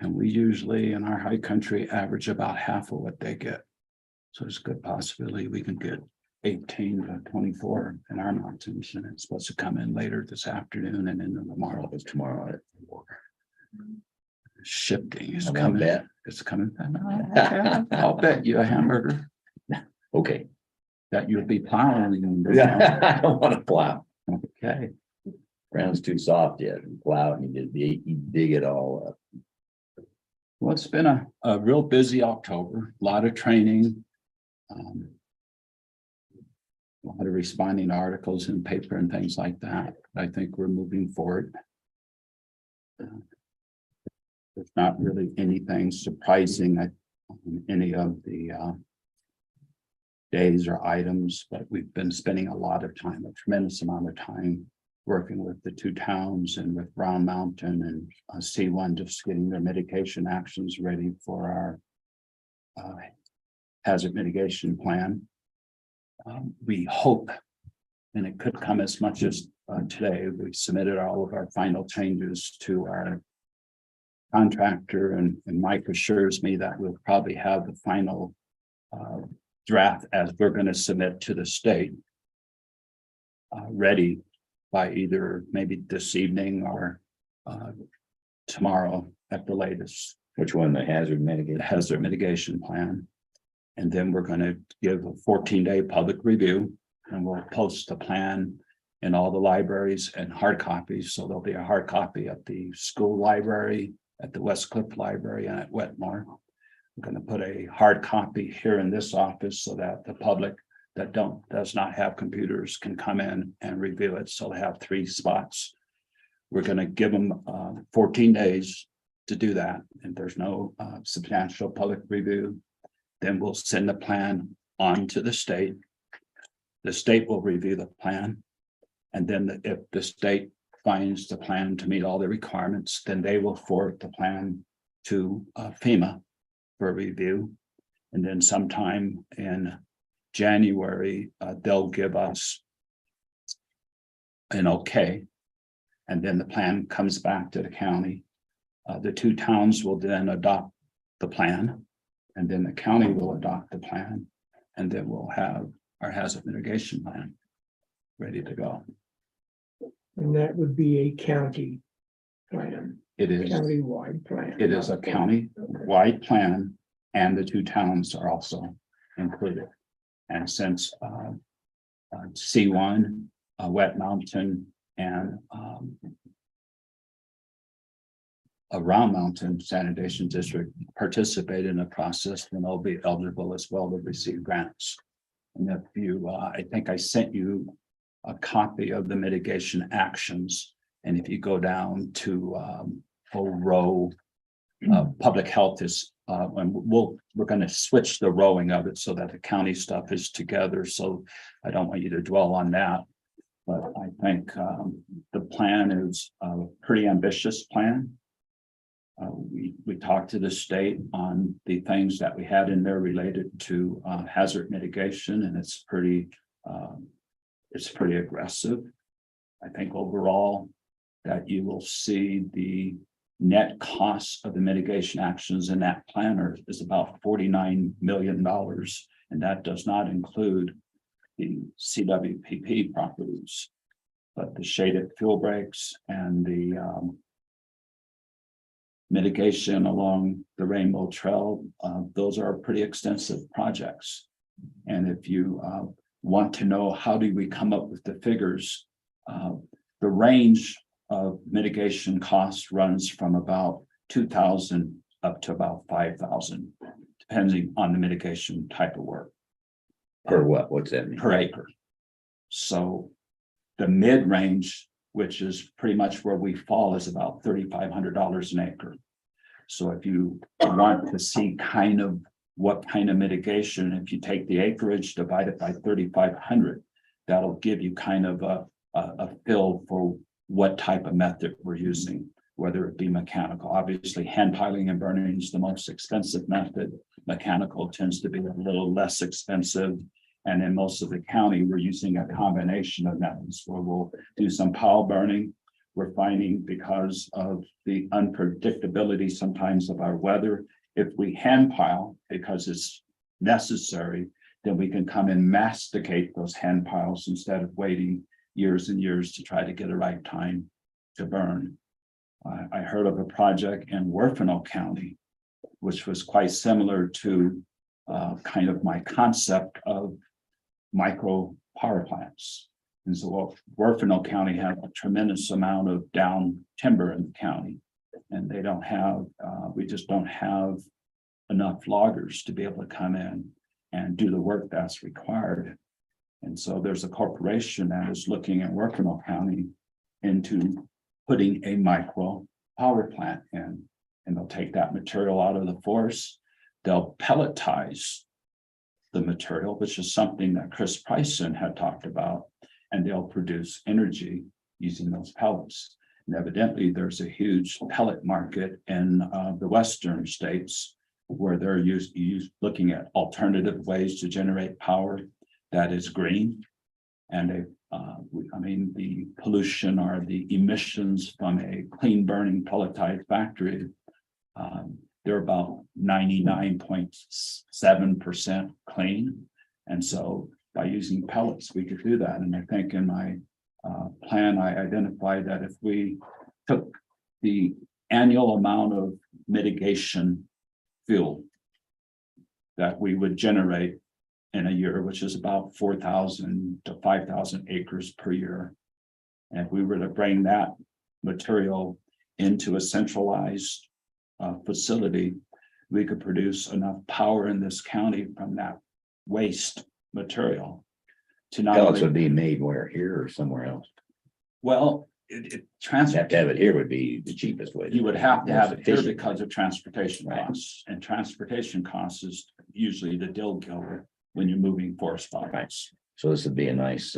And we usually in our high country average about half of what they get. So there's a good possibility we can get 18 to 24 in our mountains, and it's supposed to come in later this afternoon and into tomorrow. It's tomorrow. Shifting is I'm gonna coming. bet. It's coming. I'll bet you a hamburger Okay. that you'll be plowing. Yeah, I don't want to plow. Okay. Ground's too soft yet. Plow and you dig it all up. Well, it's been a real busy October, a lot of training. A lot of responding articles in paper and things like that. I think we're moving forward. There's not really anything surprising at any of the days or items, but we've been spending a lot of time, a tremendous amount of time working with the two towns and with Brown Mountain and C1, just getting their mitigation actions ready for our hazard mitigation plan. We hope, and it could come as much as today, we submitted all of our final changes to our contractor, and Mike assures me that we'll probably have the final draft as we're going to submit to the state ready by either maybe this evening or tomorrow at the latest. Which one? The hazard mitigation? The hazard mitigation plan. And then we're going to give a 14-day public review, and we'll post the plan in all the libraries and hard copies. So there'll be a hard copy at the school library, at the West Cliff Library, and at Wetmore. I'm going to put a hard copy here in this office so that the public that does not have computers can come in and review it. So they have 3 spots. We're going to give them 14 days to do that. And there's no substantial public review. Then we'll send the plan on to the state. The state will review the plan. And then if the state finds the plan to meet all the requirements, then they will forward the plan to FEMA for review. And then sometime in January, they'll give us an okay. And then the plan comes back to the county. The 2 towns will then adopt the plan. And then the county will adopt the plan. And then we'll have our hazard mitigation plan ready to go. And that would be a county plan, It is, county-wide plan. it is a county-wide plan, and the 2 towns are also included. And since C1, Wet Mountain, and a Round Mountain Sanitation District participate in the process, then they'll be eligible as well to receive grants. And if you, I think I sent you a copy of the mitigation actions. And if you go down to whole row, public health is, and we're going to switch the rowing of it so that the county stuff is together. So I don't want you to dwell on that. But I think the plan is a pretty ambitious plan. We talked to the state on the things that we had in there related to hazard mitigation, and it's pretty aggressive. I think overall that you will see the net cost of the mitigation actions in that planner is about $49 million. And that does not include the CWPP properties, but the shaded fuel breaks and the mitigation along the Rainbow Trail, those are pretty extensive projects. And if you want to know how do we come up with the figures, the range of mitigation costs runs from about 2,000 up to about 5,000, depending on the mitigation type of work. Per what? What's that mean? Per acre. So the mid-range, which is pretty much where we fall, is about $3,500 an acre. So if you want to see kind of what kind of mitigation, if you take the acreage, divide it by 3,500, that'll give you kind of a feel for what type of method we're using, whether it be mechanical. Obviously, hand piling and burning is the most expensive method. Mechanical tends to be a little less expensive. And in most of the county, we're using a combination of methods where we'll do some pile burning. We're finding because of the unpredictability sometimes of our weather, if we hand pile because it's necessary, then we can come and masticate those hand piles instead of waiting years and years to try to get a right time to burn. I heard of a project in Werfenau County, which was quite similar to kind of my concept of micro power plants. And so Werfenau County had a tremendous amount of down timber in the county. And they don't have, we just don't have enough loggers to be able to come in and do the work that's required. And so there's a corporation that is looking at Werfenau County into putting a micro power plant in, and they'll take that material out of the forest. They'll pelletize the material, which is something that Chris Bryson had talked about, and they'll produce energy using those pellets. And evidently there's a huge pellet market in the western states where they're looking at alternative ways to generate power that is green. And I mean, the pollution or the emissions from a clean burning pelletized factory, they're about 99.7% clean. And so by using pellets, we could do that. And I think in my plan, I identified that if we took the annual amount of mitigation fuel that we would generate in a year, which is about 4,000 to 5,000 acres per year. And if we were to bring that material into a centralized facility, we could produce enough power in this county from that waste material to not Pellets only, would be made where, here or somewhere else? well, You have to have it here would be the cheapest way. you would have to have it here Efficient. because of transportation Right. costs, and transportation costs is usually the deal killer when you're moving forest products. So this would be a nice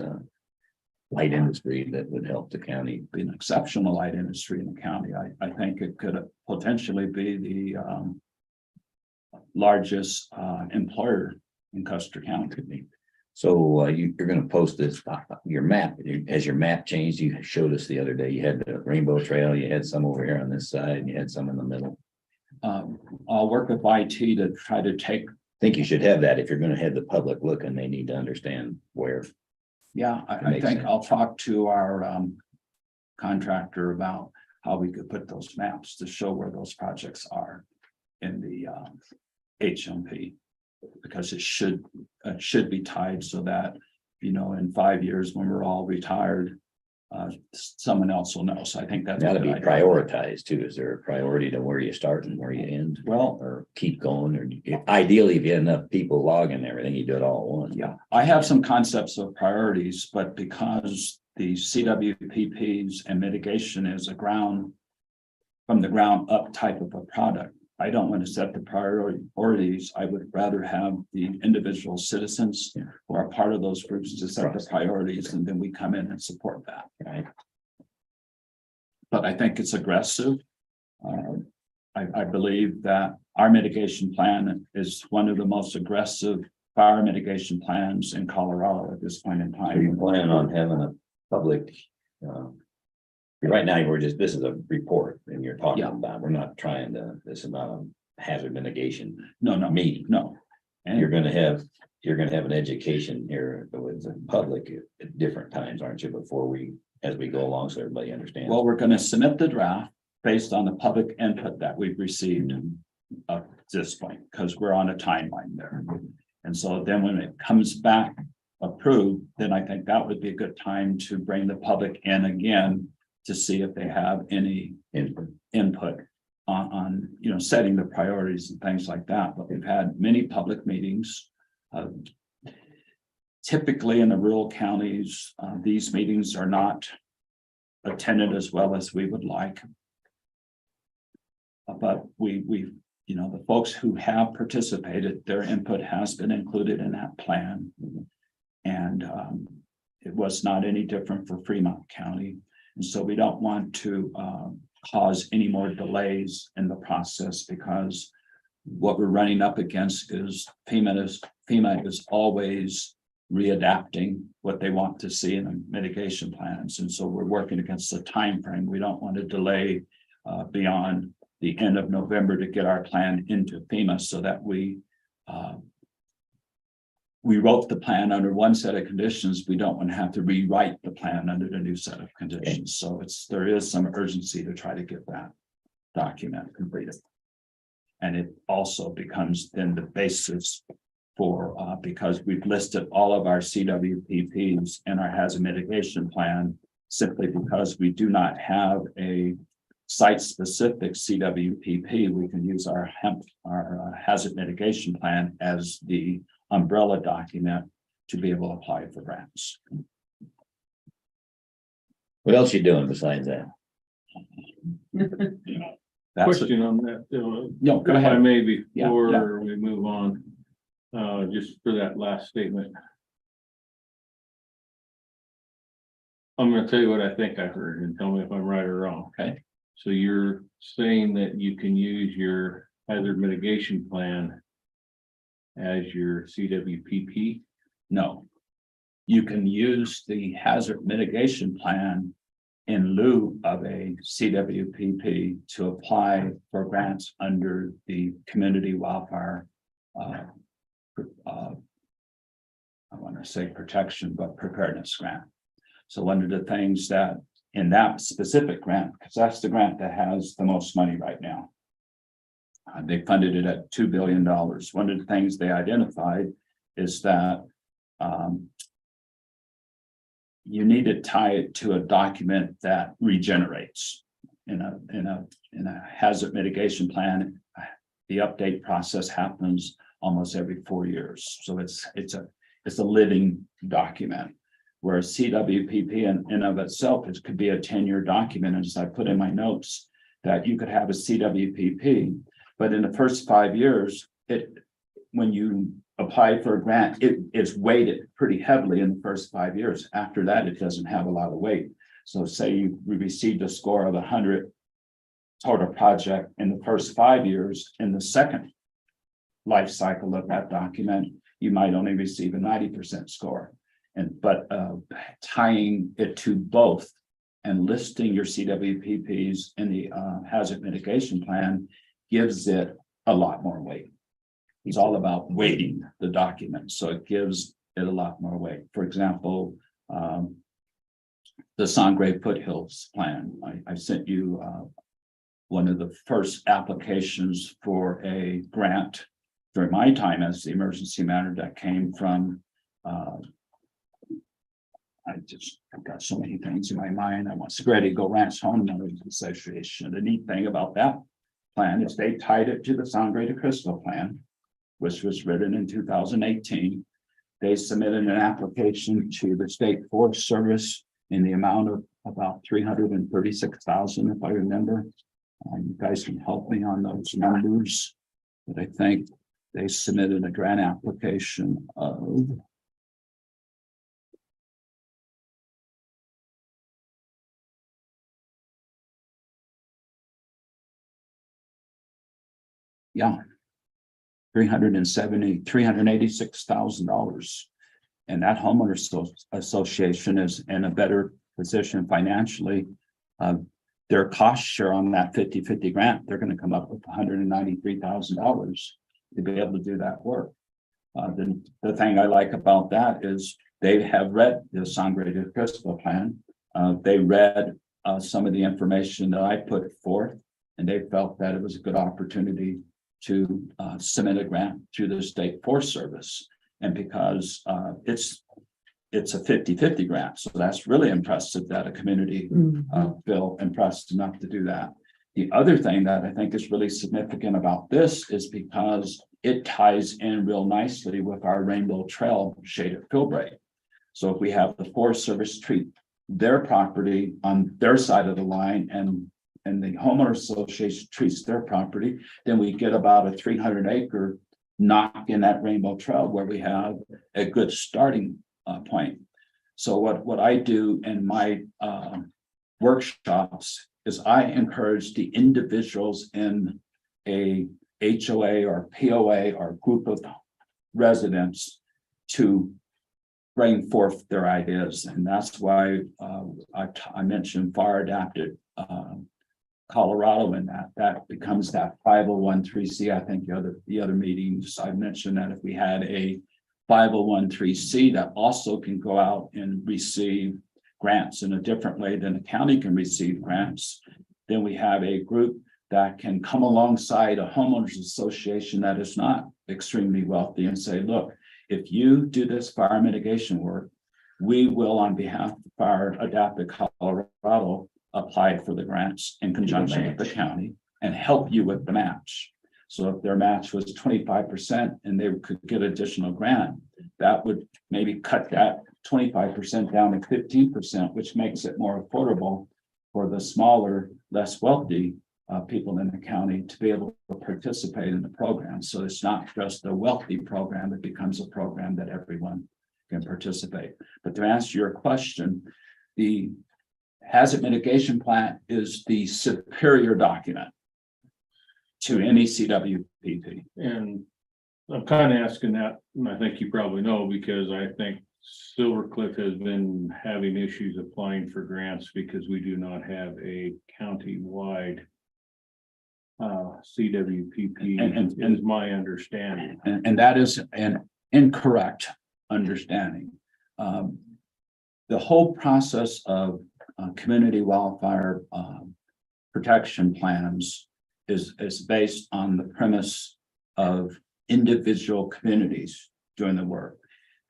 light industry that would help the county. Be an exceptional light industry in the county. I think it could potentially be the largest employer in Custer County. Could be. So you're gonna post this, your map, as your map changed, you showed us the other day, you had the Rainbow Trail, you had some over here on this side, and you had some in the middle. I'll work with IT to try to take, I think you should have that if you're gonna have the public look and they need to understand where. yeah, I makes think sense. I'll talk to our contractor about how we could put those maps to show where those projects are in the HMP. Because it should be tied so that, you know, in 5 years when we're all retired, someone else will know. So I think that's. a Gotta good be idea. prioritized too. Is there a priority to where you start and where you end? Well, Or keep going, or ideally, if you had enough people logging everything, you do it all at once. yeah, I have some concepts of priorities, but because the CWPPs and mitigation is a ground from the ground up type of a product, I don't want to set the priorities. I would rather have the individual citizens who are part of those groups to set the priorities, and then we come in and support that. Right. But I think it's aggressive. I believe that our mitigation plan is one of the most aggressive fire mitigation plans in Colorado at this point in So you time. plan on having a public Right now, this is a report and you're talking Yeah. about, we're not trying to, this is not a hazard mitigation No, meeting. no. And You're gonna have an education here with the public at different times, aren't you, as we go along, so everybody understands. well, we're gonna submit the draft based on the public input that we've received up to this point, because we're on a timeline there. And so then when it comes back approved, then I think that would be a good time to bring the public in again to see if they have any input on, setting the priorities and things like that. But we've had many public meetings. Typically in the rural counties, these meetings are not attended as well as we would like. But the folks who have participated, their input has been included in that plan. And it was not any different for Fremont County. And so we don't want to cause any more delays in the process, because what we're running up against is FEMA is always readapting what they want to see in the mitigation plans. And so we're working against the time frame. We don't want to delay beyond the end of November to get our plan into FEMA, so that we wrote the plan under one set of conditions. We don't want to have to rewrite the plan under the new set of conditions. So there is some urgency to try to get that document completed. And it also becomes then the basis for, because we've listed all of our CWPPs in our hazard mitigation plan, simply because we do not have a site-specific CWPP, we can use our hazard mitigation plan as the umbrella document to be able to apply for grants. What else you doing besides that? That's Question on that, no, go if I ahead. may, Yeah, before we move on, just for that last statement. I'm gonna tell you what I think I heard and tell me if I'm right or wrong. Okay. So you're saying that you can use your hazard mitigation plan as your CWPP? No. You can use the hazard mitigation plan in lieu of a CWPP to apply for grants under the community wildfire. I want to say protection, but preparedness grant. So one of the things that in that specific grant, because that's the grant that has the most money right now. They funded it at $2 billion. One of the things they identified is that you need to tie it to a document that regenerates. In a hazard mitigation plan, the update process happens almost every 4 years. So it's a living document. Whereas CWPP in of itself, it could be a 10-year document. As I put in my notes, that you could have a CWPP, but in the first 5 years, when you apply for a grant, it's weighted pretty heavily in the first 5 years. After that, it doesn't have a lot of weight. So say we received a score of 100 total project in the first 5 years, in the second life cycle of that document, you might only receive a 90% score. But tying it to both and listing your CWPPs in the hazard mitigation plan gives it a lot more weight. It's all about weighting the document, so it gives it a lot more weight. For example, the Sangre Foothills plan. I sent you one of the first applications for a grant during my time as the emergency manager that came from I've got so many things in my mind. I want Spready Go Ranch Homeowners Association. The neat thing about that plan is they tied it to the Sangre de Cristo plan, which was written in 2018. They submitted an application to the State Forest Service in the amount of about $336,000, if I remember. You guys can help me on those numbers, but I think they submitted a grant application of $386,000. And that homeowners association is in a better position financially. Their cost share on that 50-50 grant, they're gonna come up with $193,000 to be able to do that work. The thing I like about that is they have read the Sangre de Cristo plan. They read some of the information that I put forth, and they felt that it was a good opportunity to submit a grant to the State Forest Service. And because it's a 50-50 grant, so that's really impressive that a community feel impressed enough to do that. The other thing that I think is really significant about this is because it ties in real nicely with our Rainbow Trail shaded fieldbreak. So if we have the Forest Service treat their property on their side of the line and the homeowner association treats their property, then we get about a 300-acre knock in that Rainbow Trail where we have a good starting point. So what I do in my workshops is I encourage the individuals in a HOA or POA or group of residents to bring forth their ideas. And that's why I mentioned fire adapted Colorado in that becomes that 501(c). I think the other meetings I mentioned that if we had a 501(c) that also can go out and receive grants in a different way than the county can receive grants, then we have a group that can come alongside a homeowners association that is not extremely wealthy and say, look, if you do this fire mitigation work, we will, on behalf of Fire Adapted Colorado, apply for the grants in conjunction with the county and help you with the match. So if their match was 25% and they could get additional grant, that would maybe cut that 25% down to 15%, which makes it more affordable for the smaller, less wealthy people in the county to be able to participate in the program. So it's not just a wealthy program, it becomes a program that everyone can participate. But to answer your question, the hazard mitigation plan is the superior document to any CWPP. And I'm kind of asking that, and I think you probably know, because I think Silver Cliff has been having issues applying for grants because we do not have a county-wide CWPP, And is my understanding. And that is an incorrect understanding. The whole process of community wildfire protection plans is based on the premise of individual communities doing the work.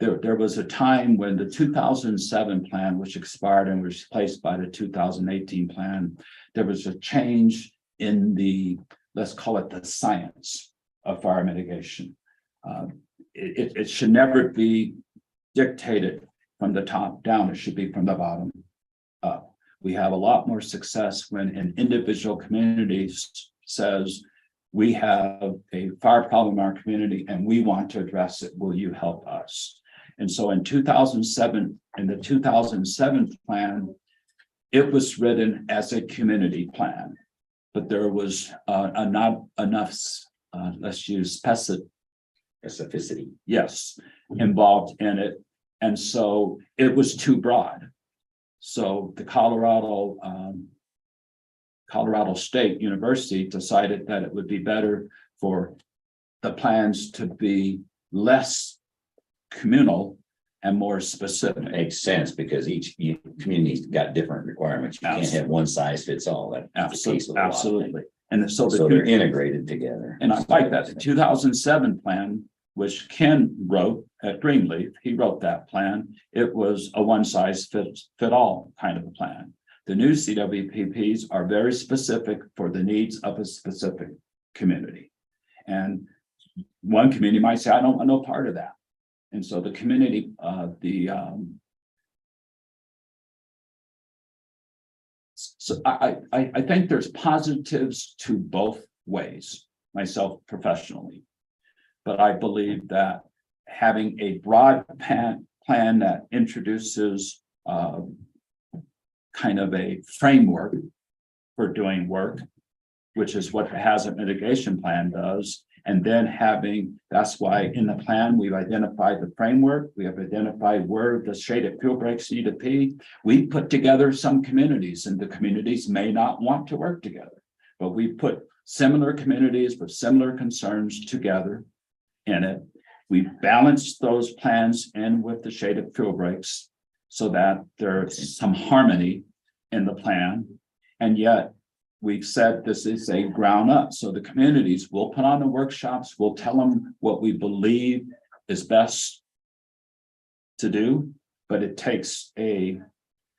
There was a time when the 2007 plan, which expired and was replaced by the 2018 plan, there was a change in the, let's call it the science of fire mitigation. It should never be dictated from the top down. It should be from the bottom up. We have a lot more success when an individual community says, we have a fire problem in our community and we want to address it. Will you help us? And so in 2007, in the 2007 plan, it was written as a community plan, but there was not enough, let's use specificity, yes, involved in it. And so it was too broad. So the Colorado State University decided that it would be better for the plans to be less communal and more specific. Makes sense because each community's got different requirements. You can't have one size fits all. That's the case with a lot of things. Absolutely. And so they're integrated together. And I like that. The 2007 plan, which Ken wrote at Greenleaf, he wrote that plan. It was a one size fits all kind of a plan. The new CWPPs are very specific for the needs of a specific community. And one community might say, I don't want no part of that. And so the community, so I think there's positives to both ways, myself professionally. But I believe that having a broad plan that introduces kind of a framework for doing work, which is what the hazard mitigation plan does, And then that's why in the plan, we've identified the framework, we have identified where the shaded fuel breaks need to be. We put together some communities, and the communities may not want to work together. But we put similar communities with similar concerns together in it. We balanced those plans in with the shaded fuel breaks so that there's some harmony in the plan. And yet we've said this is a ground up. So the communities will put on the workshops, we'll tell them what we believe is best to do, but it takes a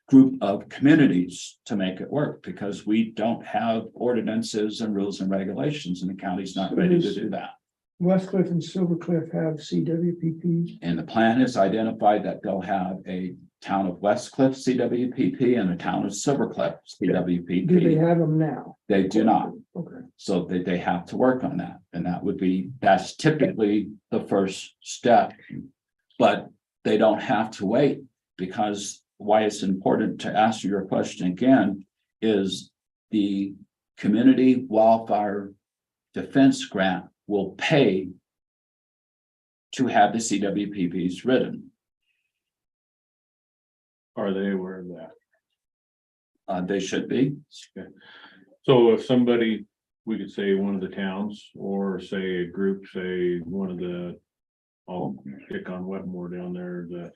group of communities to make it work, because we don't have ordinances and rules and regulations, and the county's not ready to do that. Westcliff and Silver Cliff have CWPPs. And the plan is identified that they'll have a town of Westcliff CWPP and a town of Silver Cliff Do they CWPP. have them now? They do not. Okay. So they have to work on that. And that's typically the first step. But they don't have to wait, because why it's important to ask your question again is the community wildfire defense grant will pay to have the CWPPs written. Are they aware of that? They should be. So if somebody, we could say one of the towns, or say a group, say one of the, I'll pick on Wetmore down there, the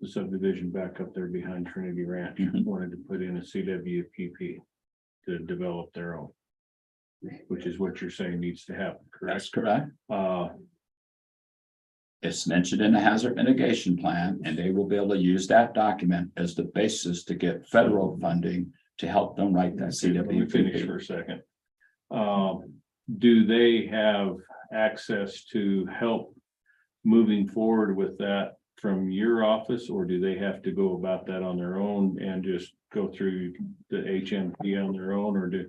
subdivision back up there behind Trinity Ranch, wanted to put in a CWPP to develop their own, which is what you're saying needs to happen, correct? That's correct. It's mentioned in the hazard mitigation plan, and they will be able to use that document as the basis to get federal funding to help them write that Let me finish for CWPP. a second. Do they have access to help moving forward with that from your office, or do they have to go about that on their own and just go through the HMP on their own, or do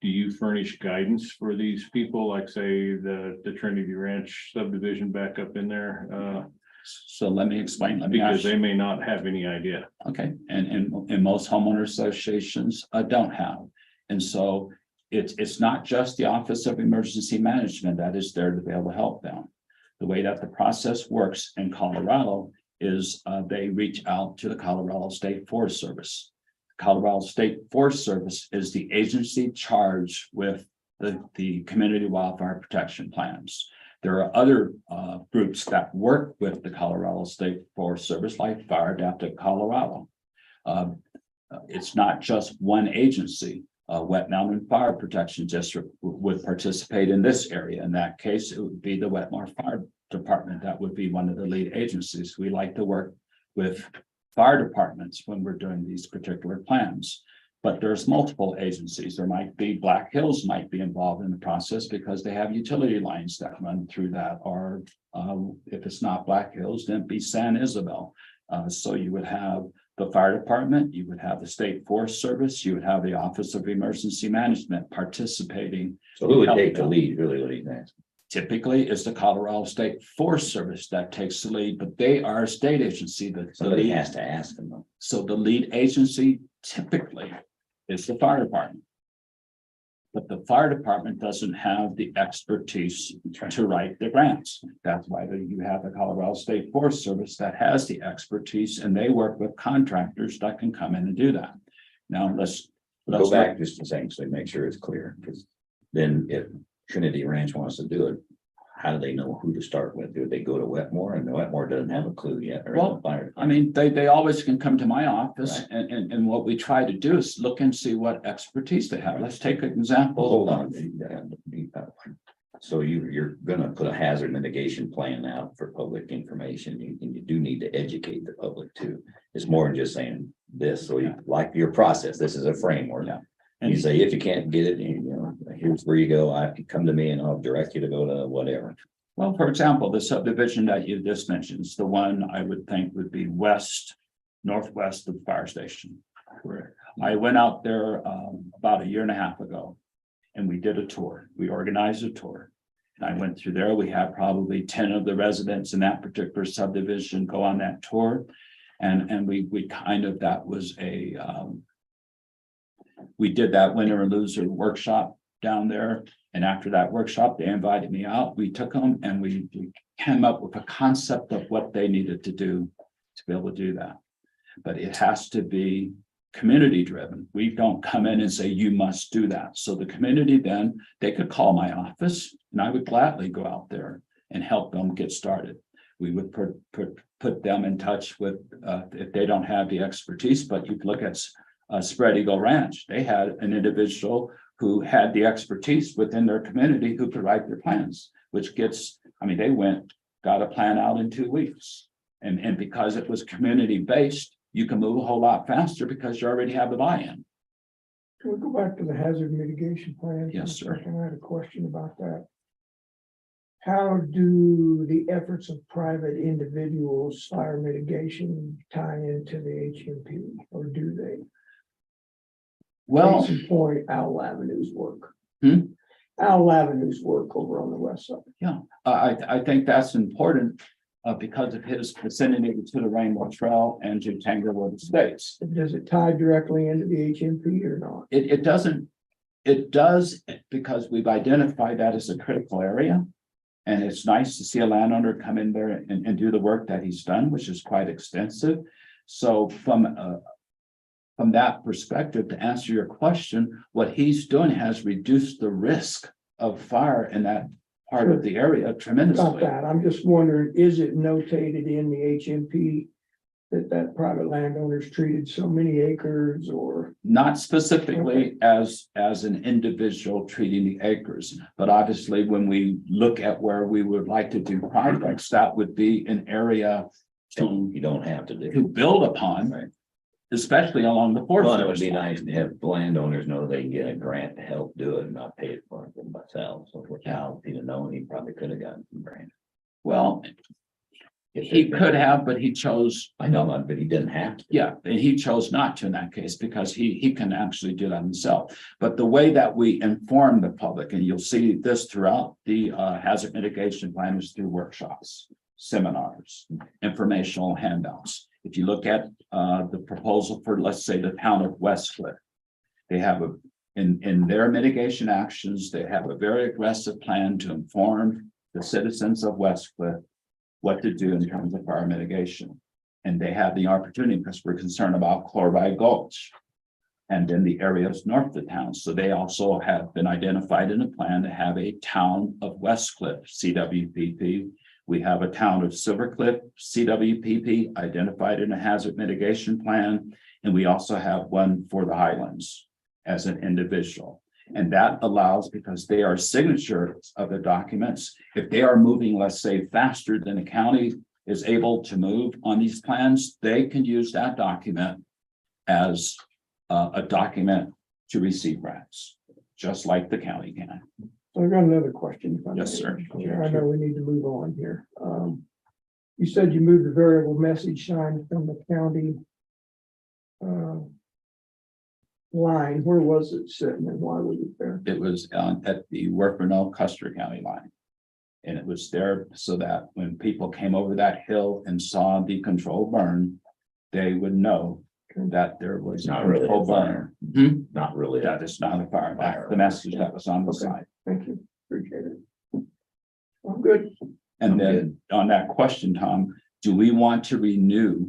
you furnish guidance for these people, like say the Trinity Ranch subdivision back up in there? So let me explain. Let me Because ask they you. may not have any idea. Okay, and most homeowner associations don't have. And so it's not just the Office of Emergency Management that is there to be able to help them. The way that the process works in Colorado is they reach out to the Colorado State Forest Service. Colorado State Forest Service is the agency charged with the community wildfire protection plans. There are other groups that work with the Colorado State Forest Service, like Fire Adaptive Colorado. It's not just one agency. Wet Mountain Fire Protection District would participate in this area. In that case, it would be the Wetmore Fire Department. That would be one of the lead agencies. We like to work with fire departments when we're doing these particular plans. But there's multiple agencies. There might be Black Hills might be involved in the process because they have utility lines that run through that. Or if it's not Black Hills, then it'd be San Isabel. So you would have the fire department, you would have the State Forest Service, you would have the Office of Emergency Management participating. So who would take the lead, really, what do you think? Typically, it's the Colorado State Forest Service that takes the lead, but they are a state agency that. Somebody has to ask them though. So the lead agency typically is the fire department. But the fire department doesn't have the expertise to write the grants. That's why you have the Colorado State Forest Service that has the expertise, and they work with contractors that can come in and do that. Now, let's Go back just a second, so make sure it's clear, because then if Trinity Ranch wants to do it, how do they know who to start with? Do they go to Wetmore, and Wetmore doesn't have a clue yet? Or Well, the fire I mean, they always can come to my office, Right. and what we try to do is look and see what expertise they have. Let's take an example. Hold on. So you're gonna put a hazard mitigation plan out for public information, and you do need to educate the public too. It's more than just saying this, so you, like your process, this is a framework. Yeah. And you say, if you can't get it, you know, here's where you go, I can come to me and I'll direct you to go to whatever. Well, for example, the subdivision that you just mentioned is the one I would think would be northwest of the fire station. Correct. I went out there about a year and a half ago, and we did a tour. We organized a tour. And I went through there. We had probably 10 of the residents in that particular subdivision go on that tour. And we kind of, that was a we did that winner and loser workshop down there. And after that workshop, they invited me out. We took them and we came up with a concept of what they needed to do to be able to do that. But it has to be community driven. We don't come in and say, you must do that. So the community, then they could call my office and I would gladly go out there and help them get started. We would put them in touch with, if they don't have the expertise, but you look at Spread Eagle Ranch. They had an individual who had the expertise within their community who could write their plans, which gets, I mean, they got a plan out in 2 weeks. And because it was community based, you can move a whole lot faster because you already have the buy-in. Can we go back to the hazard mitigation plan? Yes, sir. I had a question about that. How do the efforts of private individuals, fire mitigation, tie into the HMP, or do they? Well, Case in point, Owl Avenue's work. Hmm? Owl Avenue's work over on the west side. I think that's important because of his vicinity to the Rainbow Trail and to Tanglewood Estates. Does it tie directly into the HMP or not? It doesn't, it does because we've identified that as a critical area. And it's nice to see a landowner come in there and do the work that he's done, which is quite extensive. So from that perspective, to answer your question, what he's doing has reduced the risk of fire in that part of the area tremendously. About that, I'm just wondering, is it notated in the HMP that private landowners treated so many acres or? Not specifically as an individual treating the acres, but obviously when we look at where we would like to do projects, that would be an area You don't have to do. to build upon, Right. especially along the forest. Well, it would be nice to have landowners know they can get a grant to help do it and not pay it for it themselves. So for Cal, if he'd have known, he probably could have gotten some grant. Well, If he they'd been- could have, but he chose. I know, but he didn't have to. Yeah, and he chose not to in that case because he can actually do that himself. But the way that we inform the public, and you'll see this throughout the hazard mitigation plan, is through workshops, seminars, informational handouts. If you look at the proposal for, let's say, the town of Westcliff, they have in their mitigation actions, they have a very aggressive plan to inform the citizens of Westcliff what to do in terms of fire mitigation. And they have the opportunity because we're concerned about Chloride Gulch and in the areas north of the town. So they also have been identified in a plan to have a town of Westcliff, CWPP. We have a town of Silver Cliff, CWPP, identified in a hazard mitigation plan. And we also have one for the Highlands as an individual. And that allows, because they are signatures of the documents, if they are moving, let's say, faster than the county is able to move on these plans, they can use that document as a document to receive grants, just like the county can. So I got another question. If I Yes, may. sir. I know we need to move on here. You said you moved the variable message sign from the county line. Where was it sitting and why was it there? It was at the Workmanville Custer County line. And it was there so that when people came over that hill and saw the controlled burn, they would know that there was Not a really a controlled fire. burn. Not really. That is not a fire. That's the message that was on the Okay. side. Thank you. Appreciate it. I'm good. And then on that question, Tom, do we want to renew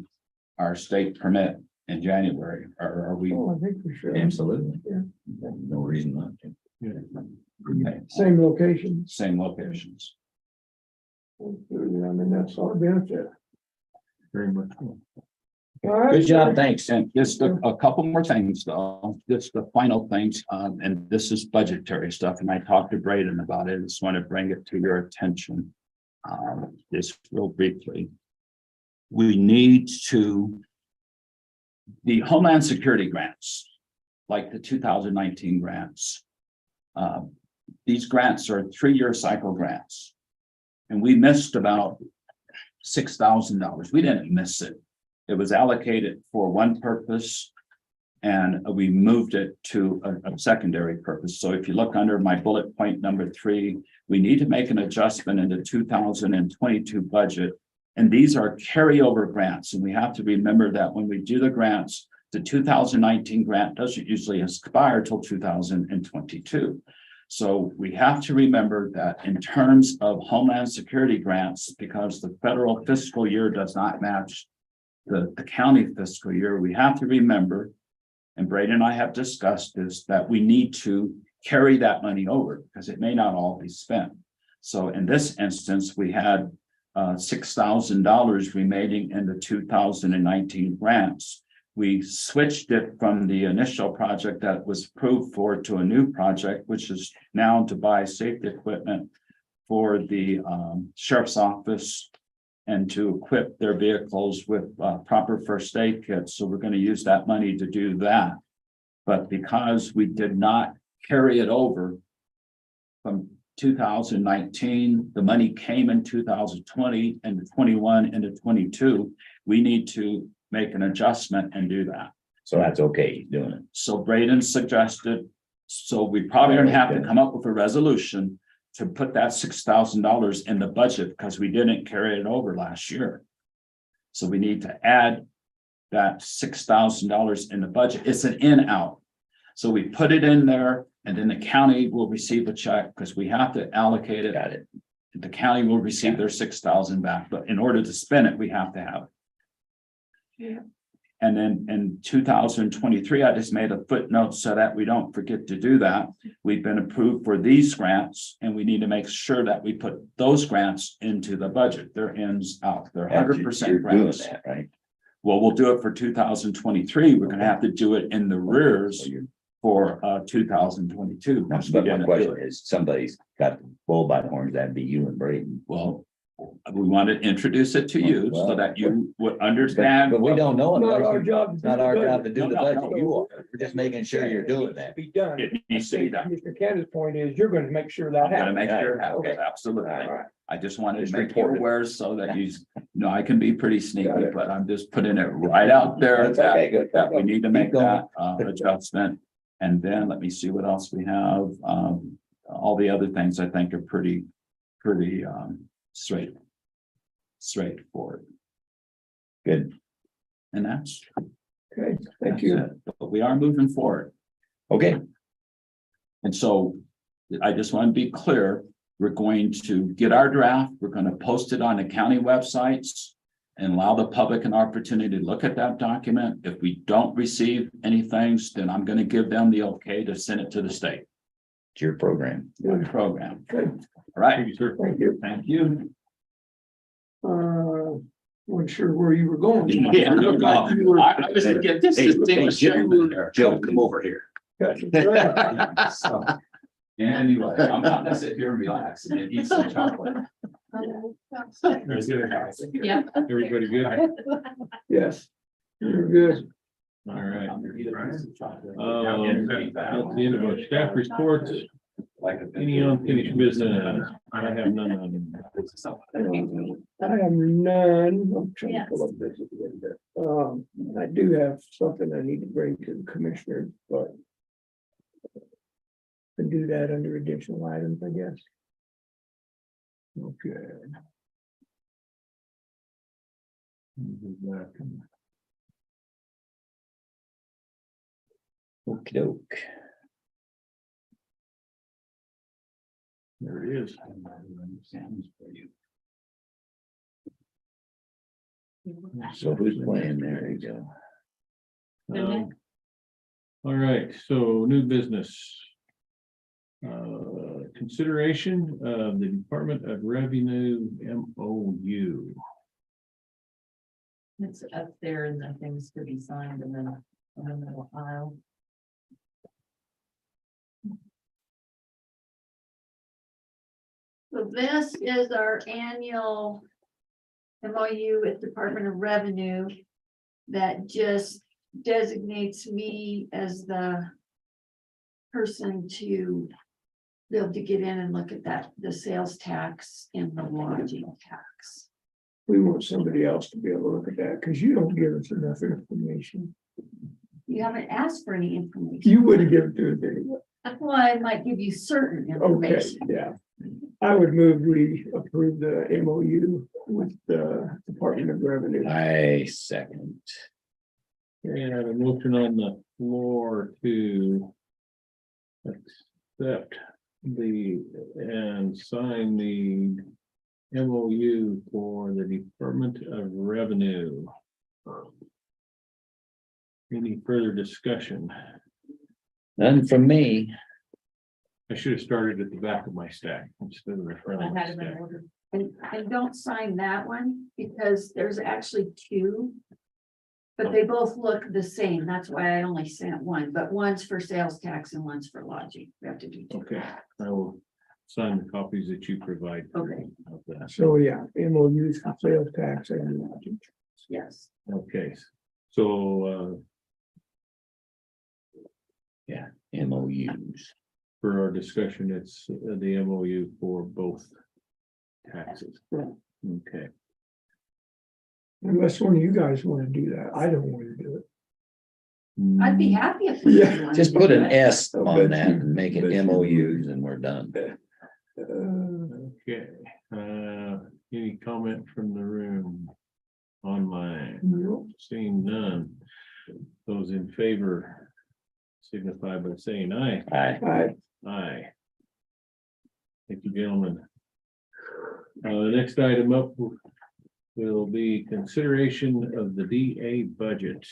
our state permit in January, or are we? Oh, I think we should. Absolutely. Yeah. No reason not to. Okay, Same location. same locations? I mean, that's our benefit. Very much. All right. Good job, thanks. And just a couple more things, though, just the final things, and this is budgetary stuff, and I talked to Braden about it, just want to bring it to your attention. Just real briefly. We need to. The Homeland Security grants, like the 2019 grants. These grants are 3-year cycle grants. And we missed about $6,000. We didn't miss it. It was allocated for one purpose. And we moved it to a secondary purpose. So if you look under my bullet point number 3, we need to make an adjustment in the 2022 budget. And these are carryover grants. And we have to remember that when we do the grants, the 2019 grant doesn't usually expire till 2022. So we have to remember that in terms of Homeland Security grants, because the federal fiscal year does not match the county fiscal year, we have to remember, and Braden and I have discussed this, that we need to carry that money over because it may not all be spent. So in this instance, we had $6,000 remaining in the 2019 grants. We switched it from the initial project that was approved for to a new project, which is now to buy safety equipment for the sheriff's office and to equip their vehicles with proper first aid kits. So we're going to use that money to do that. But because we did not carry it over from 2019, the money came in 2020 and 21 into 22, we need to make an adjustment and do that. So that's okay, he's doing it. So Braden suggested, so we probably gonna have to come up with a resolution to put that $6,000 in the budget because we didn't carry it over last year. So we need to add that $6,000 in the budget. It's an in out. So we put it in there and then the county will receive a check because we have to allocate it. Got it. The county will receive their 6,000 back, but in order to spend it, we have to have it. Yeah. And then in 2023, I just made a footnote so that we don't forget to do that. We've been approved for these grants and we need to make sure that we put those grants into the budget. They're ins out. They're 100% You're doing grants. that, right? Well, we'll do it for 2023. We're gonna have to do it in the rears for 2022. because we But my didn't do question it. is, somebody's got the bull by the horns, that'd be you and Braden. Well, we want to introduce it to you so Well, that you would understand. But we don't know. Not it. our job. It's not our job to do the No, no, budget. no. You are. We're just making sure you're doing that. Be done. It needs to be done. Mr. Candace's point is, you're gonna make sure that I'm gonna happens. make sure it happens, Okay. absolutely. All right. I just wanted Just to make you report it. aware so that you know, I can be pretty sneaky, Got it. but I'm just putting it right out there That's okay, good. that we need to Keep make going. that adjustment. And then let me see what else we have. All the other things I think are pretty straightforward. Good. And that's Okay, thank that's you. it. But we are moving forward. Okay, And so I just want to be clear, we're going to get our draft, we're going to post it on the county websites and allow the public an opportunity to look at that document. If we don't receive anything, then I'm going to give them the okay to send it to the state it's your program. program. Good. All right, Thank you, sir. Thank you. thank you. Wasn't sure where you were going. Yeah, no problem. You were- I was thinking, this is Joe, come over here. So, anyway, I'm not gonna sit here and relax and eat some chocolate. Yeah. Everybody good? Yes, you're good. All right. I'm gonna eat a piece of chocolate. That's the end of our staff reports. Any unfinished business? I have none of them. I have none. I'm trying to pull up this a little bit. I do have something I need to bring to the commissioner, but can do that under additional items, I guess. Okay. Okey doke. There it is. So who's playing? There you go. All right, so new business. Consideration of the Department of Revenue MOU. It's up there and the things to be signed and then in the middle aisle. So this is our annual MOU with Department of Revenue that just designates me as the person to be able to get in and look at that, the sales tax and the lodging tax. We want somebody else to be able to look at that, because you don't give us enough information. You haven't asked for any information. You wouldn't give it to us anyway. Well, I might give you certain Okay, information. yeah. I would move we approve the MOU with the Department of Revenue. I second. And I have a motion on the floor to accept and sign the MOU for the Department of Revenue. Any further discussion? None from me. I should have started at the back of my stack instead of the front of my stack. And don't sign that one because there's actually two. But they both look the same. That's why I only sent one, but one's for sales tax and one's for lodging. We have to do two. Okay, I will sign the copies that you provide. Okay. Of that. So, yeah, MOUs for sales tax and lodging. Yes. Okay, so MOUs. for our discussion, it's the MOU for both taxes. Yeah. Okay, Unless one of you guys want to do that. I don't want to do it. I'd be happy if. Yeah. you wanted Just to put do an it. S I'll on bet that you- and make it bet you- MOUs and we're done. okay, any comment from the room? Online, No. seeing none. Those in favor signify by saying aye. Aye. Aye. Thank you, gentlemen. The next item up will be consideration of the DA budget.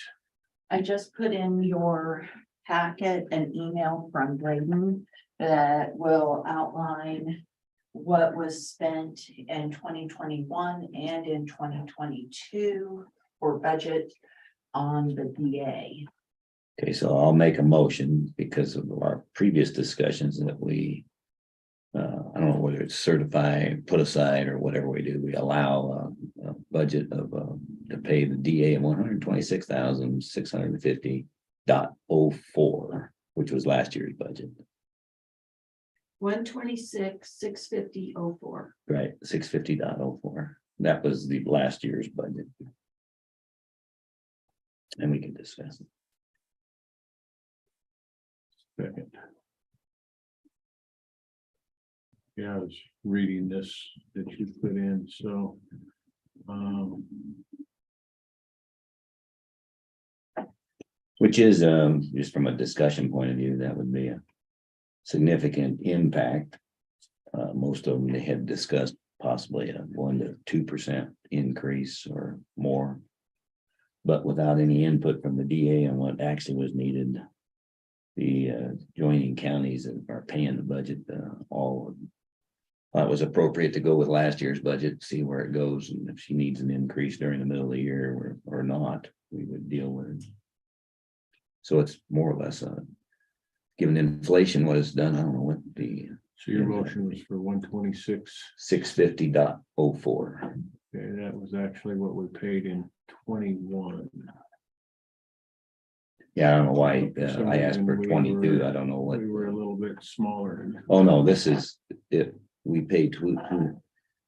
I just put in your packet an email from Braden that will outline what was spent in 2021 and in 2022 for budget on the DA. Okay, so I'll make a motion because of our previous discussions that we. I don't know whether it's certify, put aside or whatever we do, we allow a budget of to pay the DA of $126,650.04, which was last year's budget. 126,650.04. Right, 650.04. That was the last year's budget. And we can discuss it. Second. Yeah, I was reading this that you put in, so. Which is, just from a discussion point of view, that would be a significant impact. Most of them, they had discussed possibly a 1 to 2% increase or more. But without any input from the DA on what actually was needed. The joining counties that are paying the budget, all. Thought it was appropriate to go with last year's budget, see where it goes, and if she needs an increase during the middle of the year or not, we would deal with it. So it's more or less, given inflation, what it's done, I don't know what the So your motion was for 126. 650.04. Okay, that was actually what we paid in 21. Yeah, I don't know why, For some I asked for reason, 22, I don't know what. We were a little bit smaller. Oh, no, this is, it, we paid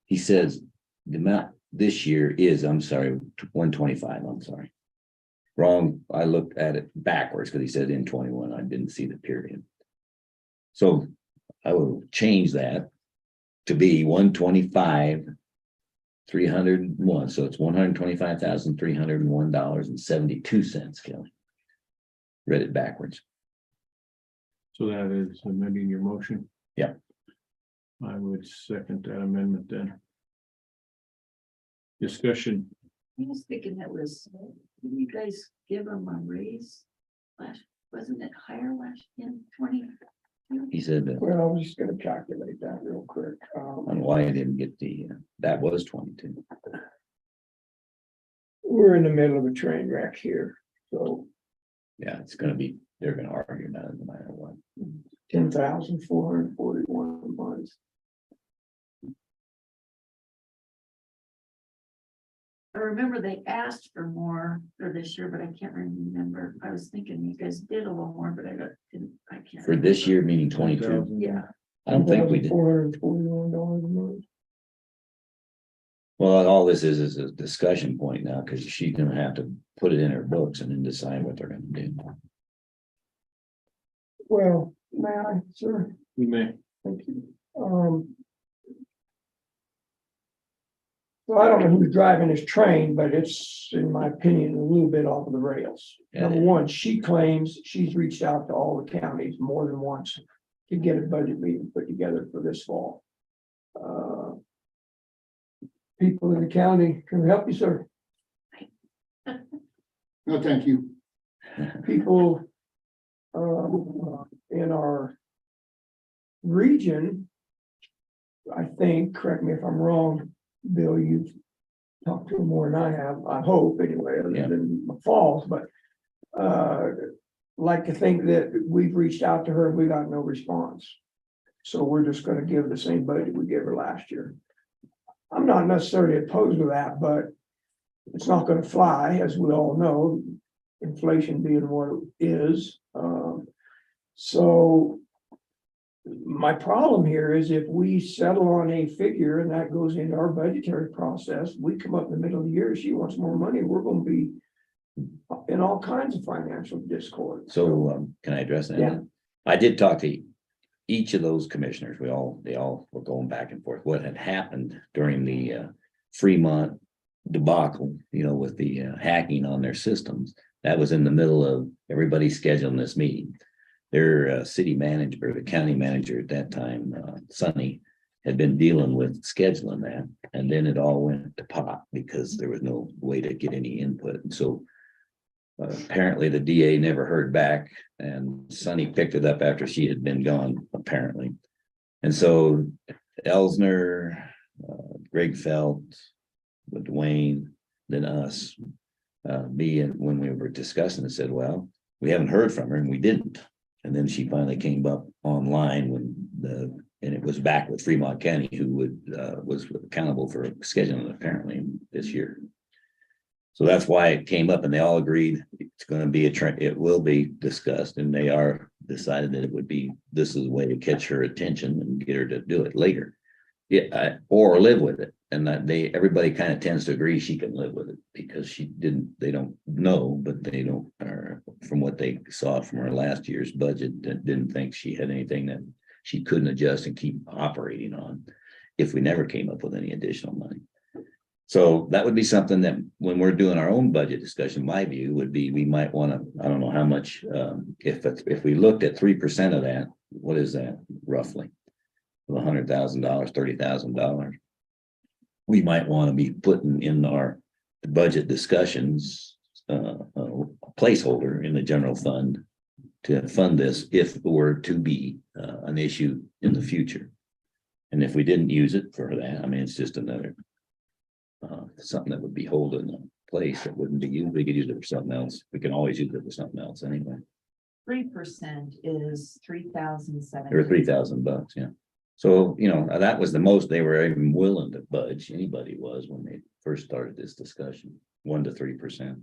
he says the amount this year is, I'm sorry, 125, I'm sorry. Wrong, I looked at it backwards because he said in 21, I didn't see the period. So I will change that to be 125,301, so it's $125,301.72, Kelly. Read it backwards. So that is amending your motion? Yeah. I would second that amendment then. Discussion. I was thinking that was, didn't you guys give them a raise? Wasn't it higher last in 20? He said Well, I was just gonna calculate that real quick. on why I didn't get the, that was 22. We're in the middle of a train wreck here, so Yeah, it's gonna be, they're gonna argue about it no matter what. 10,441 months. I remember they asked for more for this year, but I can't remember. I was thinking you guys did a little more, but I can't. For this year, meaning 22, Yeah. I don't think we did. $441 a month. Well, all this is a discussion point now, because she's gonna have to put it in her books and then decide what they're gonna do. Well, may I, sir? You may. Thank you. So I don't know who's driving this train, but it's, in my opinion, a little bit off of the rails. Yeah. Number one, she claims she's reached out to all the counties more than once to get a budget meeting put together for this fall. People in the county, can we help you, sir? No, thank you. People in our region, I think, correct me if I'm wrong, Bill, you've talked to them more than I have, I hope anyway, other Yeah. than the falls, but like to think that we've reached out to her, and we got no response. So we're just gonna give the same budget we gave her last year. I'm not necessarily opposed to that, but it's not gonna fly, as we all know, inflation being what it is. So my problem here is if we settle on a figure and that goes into our budgetary process, we come up in the middle of the year, she wants more money, we're gonna be in all kinds of financial discord. So, can I address that? Yeah. I did talk to each of those commissioners. They all were going back and forth. What had happened during the Fremont debacle, with the hacking on their systems, that was in the middle of everybody scheduling this meeting. Their city manager, the county manager at that time, Sonny, had been dealing with scheduling that, and then it all went to pot because there was no way to get any input. And so apparently the DA never heard back, and Sonny picked it up after she had been gone, apparently. And so Elsner, Greg Felt, with Dwayne, then us, me, and when we were discussing it, said, well, we haven't heard from her, and we didn't. And then she finally came up online and it was back with Fremont County, who was accountable for scheduling it apparently this year. So that's why it came up, and they all agreed it's going to be it will be discussed, and they are decided that this is a way to catch her attention and get her to do it later. Yeah, or live with it. And that everybody kind of tends to agree she can live with it because they don't know, but they don't, from what they saw from her last year's budget, that didn't think she had anything that she couldn't adjust and keep operating on if we never came up with any additional money. So that would be something that when we're doing our own budget discussion, my view would be, we might want to, I don't know how much, if we looked at 3% of that, what is that roughly? $100,000, $30,000. We might want to be putting in our budget discussions, a placeholder in the general fund to fund this if it were to be an issue in the future. And if we didn't use it for that, I mean, it's just another something that would be holding a place that wouldn't be used. We could use it for something else. We can always use it for something else anyway. 3% is 3,007. Or $3,000, yeah. So, that was the most they were even willing to budge. Anybody was when they first started this discussion, 1 to 3%.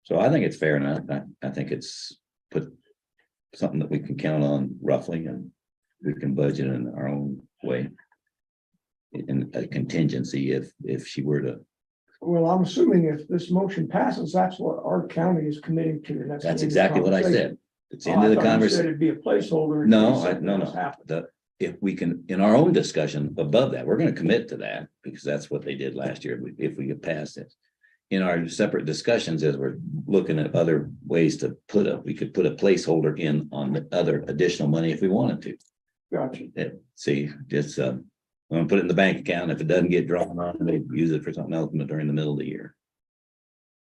So I think it's fair enough. I think it's put something that we can count on roughly, and we can budget in our own way. In a contingency if she were to. Well, I'm assuming if this motion passes, that's what our county is committing to. That's exactly what I said. It's into the conversation. It'd be a placeholder. No. If we can, in our own discussion above that, we're going to commit to that because that's what they did last year. If we get past it. In our separate discussions, as we're looking at other ways to we could put a placeholder in on the other additional money if we wanted to. Gotcha. See, just I'm gonna put it in the bank account. If it doesn't get drawn on, they use it for something else during the middle of the year.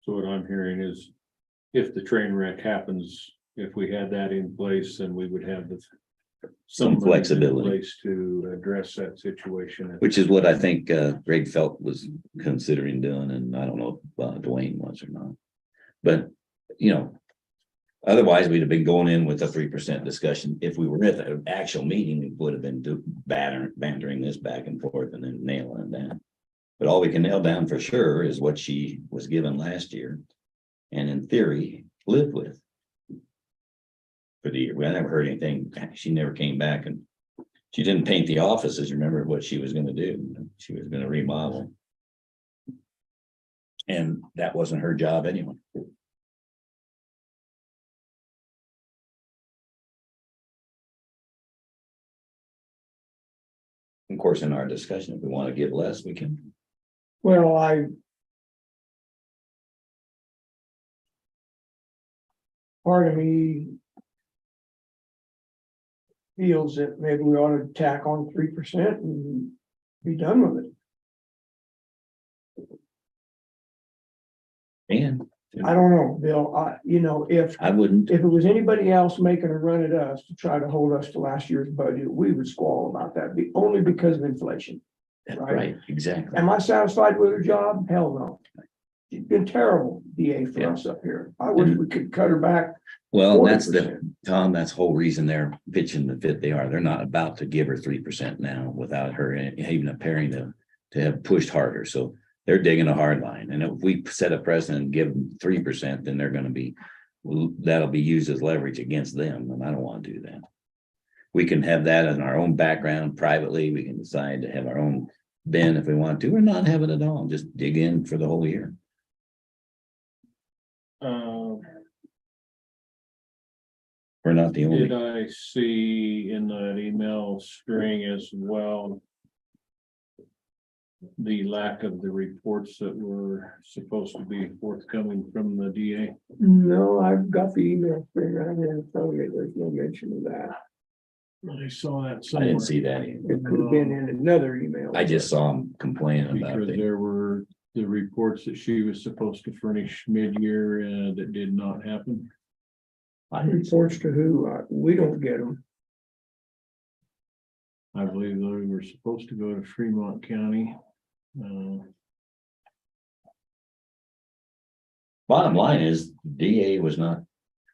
So what I'm hearing is if the train wreck happens, if we had that in place, then we would have Some money in flexibility. place to address that situation. Which is what I think Greg Felt was considering doing, and I don't know if Dwayne was or not. But, otherwise we'd have been going in with a 3% discussion. If we were at the actual meeting, we would have been bantering this back and forth and then nailing it down. But all we can nail down for sure is what she was given last year, and in theory, live with. For the year, I never heard anything. She never came back, and she didn't paint the offices. Remember what she was going to do? She was going to remodel, and that wasn't her job anyway. Of course, in our discussion, if we want to give less, we can. Well, part of me feels that maybe we ought to tack on 3% and be done with it. And I don't know, Bill, if I wouldn't, it was anybody else making a run at us to try to hold us to last year's budget, we would squall about that, only because of inflation. right, exactly. Am I satisfied with her job? Hell no. She's been terrible, DA for Yeah. us up here. I wish we could cut her back. Well, that's 40%. Tom, that's the whole reason they're pitching the fit they are. They're not about to give her 3% now without her even appearing to have pushed harder. So they're digging a hard line. And if we set a precedent and give them 3%, then they're gonna be, that'll be used as leverage against them, and I don't want to do that. We can have that in our own background privately. We can decide to have our own bin if we want to, or not have it at all. Just dig in for the whole year. We're not the Did only, I see in that email string as well? The lack of the reports that were supposed to be forthcoming from the DA. No, I've got the email thing right here. So there's no mention of that. I saw that I somewhere. didn't see that either. It could have been in another email. I just saw him complaining about Because it. there were the reports that she was supposed to furnish mid-year that did not happen. Reports to who? We don't get them. I believe they were supposed to go to Fremont County. Bottom line is DA was not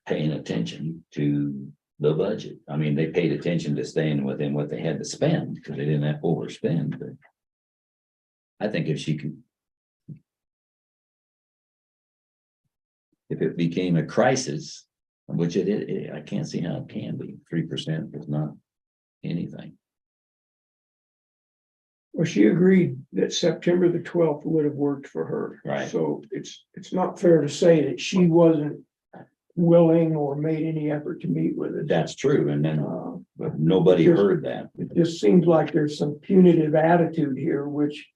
paying attention to the budget. I mean, they paid attention to staying within what they had to spend because they didn't have to overspend, but I think if she could, if it became a crisis, which it is, I can't see how it can be. 3% is not anything. Well, she agreed that September the 12th would have worked for her. Right. So it's not fair to say that she wasn't willing or made any effort to meet with it. That's true. And then, Uh, but nobody heard that. It just seems like there's some punitive attitude here, which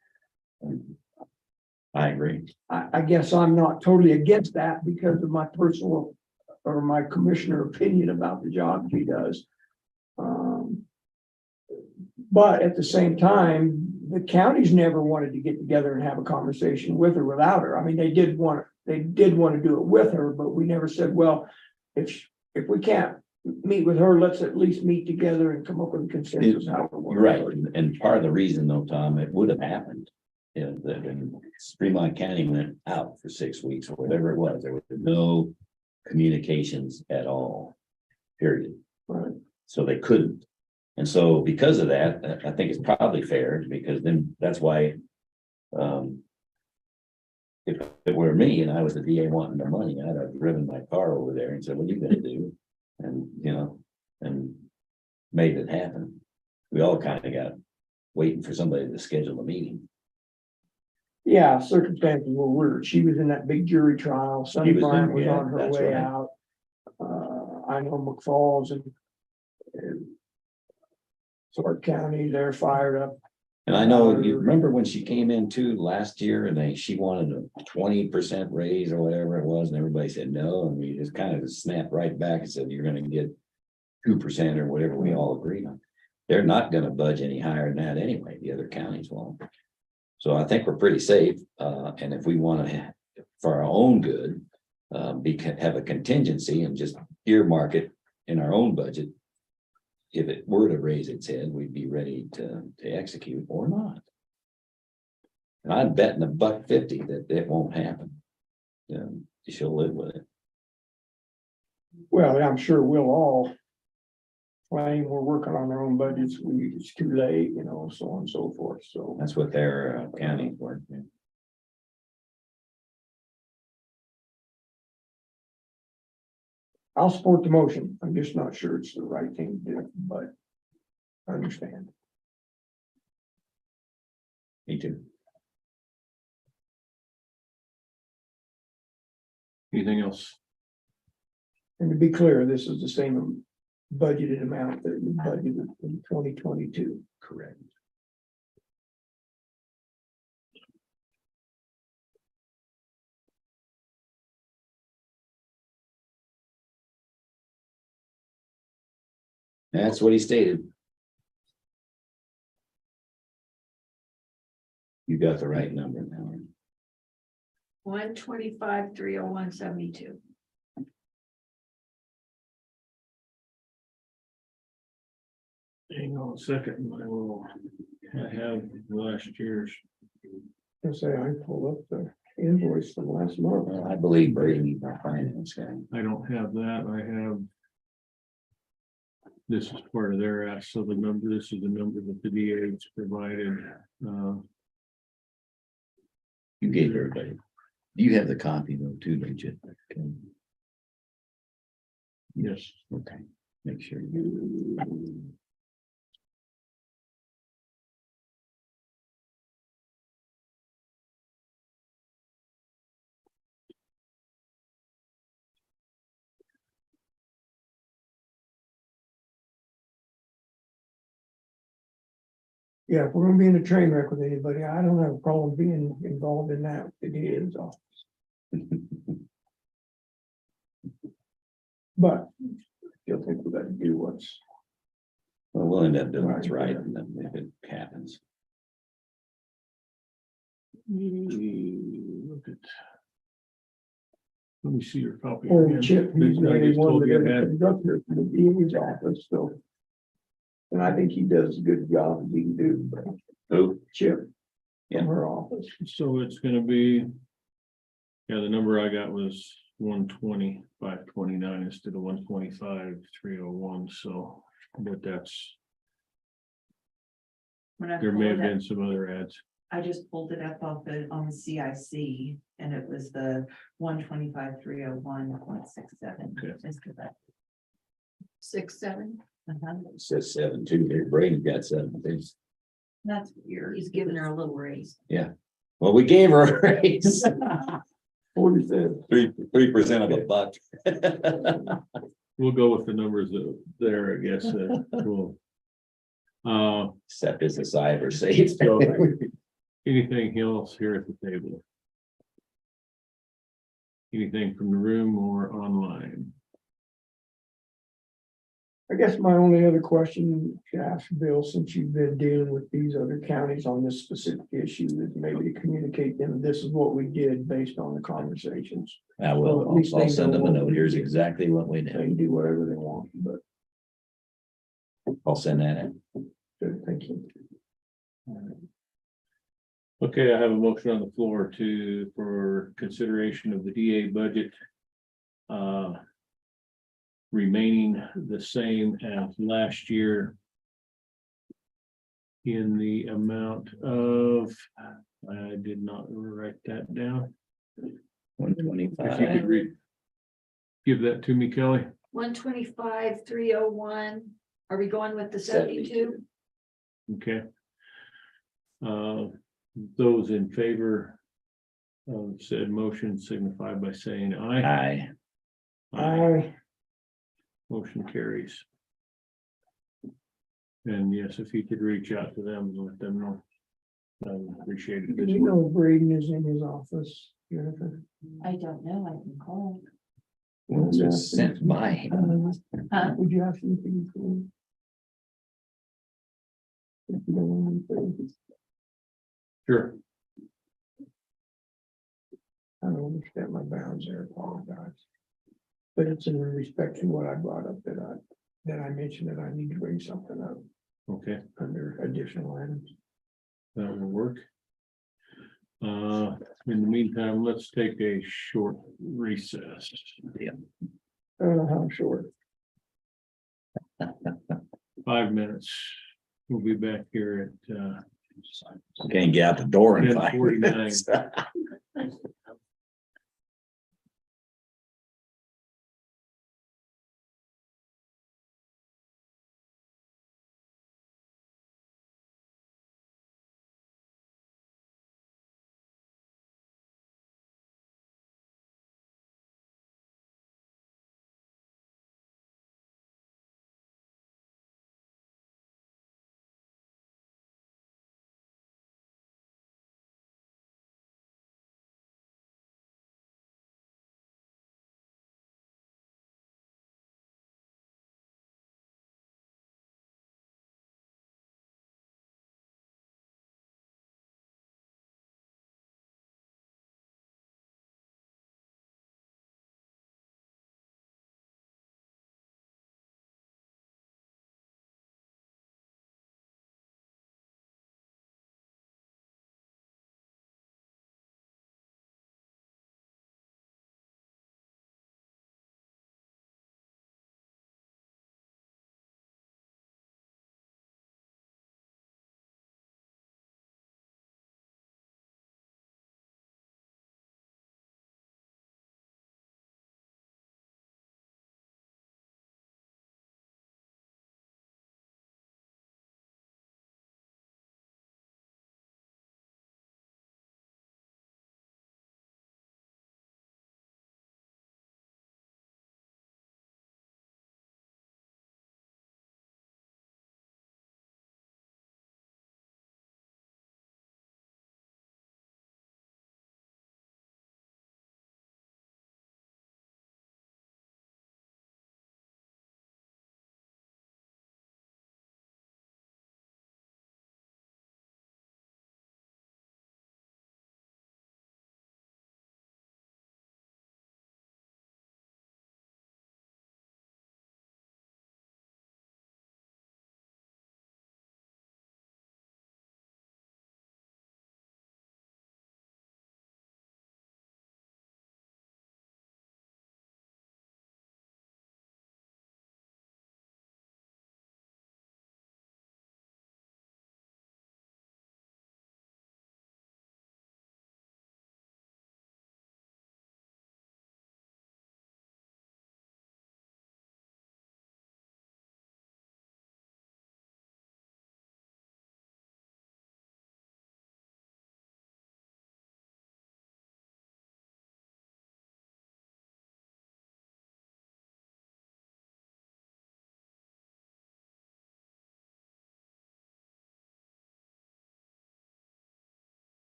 I agree. I guess I'm not totally against that because of my personal or my commissioner opinion about the job she does. But at the same time, the counties never wanted to get together and have a conversation with or without her. I mean, they did want to do it with her, but we never said, well, if we can't meet with her, let's at least meet together and come up with a consensus. How we're You're right. And part of the reason though, Tom, it would have happened. If the Fremont County went out for 6 weeks or whatever it was, there was no communications at all, period. Right. So they couldn't. And so because of that, I think it's probably fair because then that's why. If it were me and I was the DA wanting the money, I'd have driven my car over there and said, what are you gonna do? And, and made it happen. We all kind of got waiting for somebody to schedule a meeting. Yeah, circumstances were weird. She was in that big jury trial. Sonny was in- Bryant was yeah, on her that's way right. out. I know McFalls and Clark County, they're fired up. And I know, you remember when she came in too last year and she wanted a 20% raise or whatever it was, and everybody said no, and we just kind of snapped right back and said, you're gonna get 2% or whatever we all agreed on. They're not gonna budge any higher than that anyway, the other counties won't. So I think we're pretty safe, and if we wanna, for our own good, have a contingency and just earmark it in our own budget. If it were to raise its head, we'd be ready to execute or not. And I'm betting $1.50 that it won't happen. She'll live with it. Well, I'm sure we'll all claim we're working on our own budgets. It's too late, so on and so forth. So That's what their county work. I'll support the motion. I'm just not sure it's the right thing to do, but I understand. Me too. Anything else? And to be clear, this is the same budgeted amount that we budgeted in 2022. Correct. That's what he stated. You got the right number now. 125,301.72. Hang on a second, I have last year's. I say I pulled up the invoice from last month. Well, I believe Brady, our finance guy. I don't have that, I have. This is part of their ask, so the number, this is the number that the DA's provided. You gave everybody. You have the copy though too, don't you? Okay. Yes. Okay, make sure you. Yeah, if we're gonna be in a train wreck with anybody, I don't have a problem being involved in that, with the DA's office. But still think we gotta do what's. Well, we'll end up doing what's right and then if it happens. Look at. Let me see your copy. Or again. Chip, he's the I only just one told that you I ever had- comes up here from the DA's office, so. And I think he does a good job as he can do, but Who? Chip. Yeah. From her office. So it's gonna be. Yeah, the number I got was 120,529 instead of 125,301, so, but that's, When I there may have pulled it been up, some other ads. I just pulled it up off the, on the CIC, and it was the 125,301.67. Okay. Just correct. 6,7. It says 7 too. There, Brady got 7 things. That's weird. He's giving her a little raise. Well, we gave her a raise. 40 cents. 3% of a buck. We'll go with the numbers that there, I guess, cool. Set this aside or say. So anything else here at the table? Anything from the room or online? I guess my only other question to ask Bill, since you've been dealing with these other counties on this specific issue, is maybe to communicate them, this is what we did based on the conversations. I Well, will, at least I'll they send them a know note. what Here's we did. exactly what we They did. can do whatever they want, but I'll send that in. good, thank you. Okay, I have a motion on the floor for consideration of the DA budget. Remaining the same as last year. In the amount of, I did not write that down. If you could 125. read. Give that to me, Kelly. 125,301. Are we going with the 72? Okay. Those in favor of said motion signify by saying aye. Aye. Motion carries. And yes, if you could reach out to them and let them know. I would appreciate it. You know Braden is in his office, Jennifer. I don't know, I can call. Well, just sent by. Huh? Would you ask him if he's cool? If you don't want him to, Sure. I don't understand my bounds there, apologize. But it's in respect to what I brought up that I mentioned that I need to bring something up Okay, under additional items. that will work. In the meantime, let's take a short recess. I don't know how short. 5 minutes. We'll be back here at Can't get out the door in 5 10:49. minutes.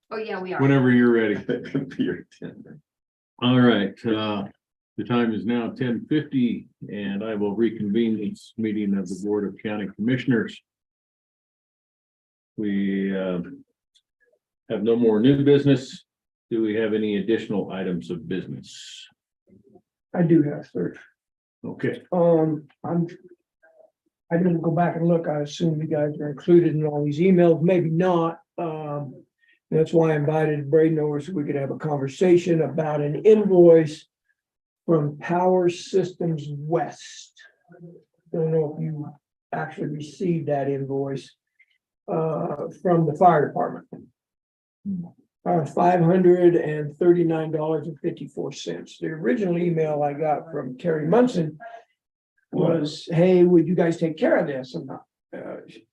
Oh, yeah, we are. whenever you're ready. Computer tender. All right, the time is now 10:50 and I will reconvene this meeting of the Board of County Commissioners. We have no more new business. Do we have any additional items of business? I do have, sir. Okay, I didn't go back and look. I assume you guys are included in all these emails, maybe not. That's why I invited Braden over so we could have a conversation about an invoice from Power Systems West. Don't know if you actually received that invoice from the fire department. $539.54. The original email I got from Terry Munson was, hey, would you guys take care of this? And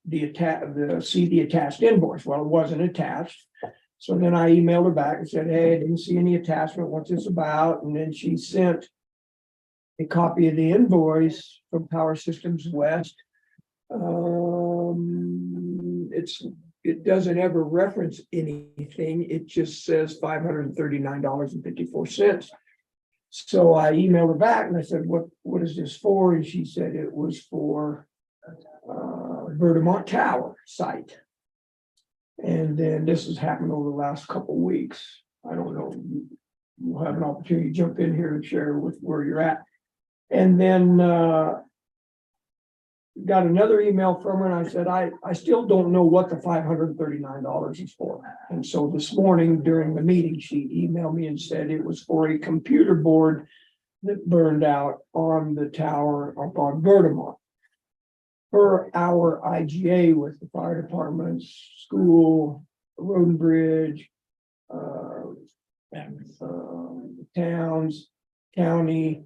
the attached invoice. Well, it wasn't attached. So then I emailed her back and said, hey, I didn't see any attachment. What's this about? And then she sent a copy of the invoice from Power Systems West. It doesn't ever reference anything. It just says $539.54. So I emailed her back and I said, what is this for? And she said it was for Vermont Tower site. And then this has happened over the last couple of weeks. I don't know. You'll have an opportunity to jump in here and share with where you're at. And then got another email from her and I said, I still don't know what the $539 is for. And so this morning during the meeting, she emailed me and said it was for a computer board that burned out on the tower up on Vermont. Per our IGA with the fire department, school, road and bridge, towns, county,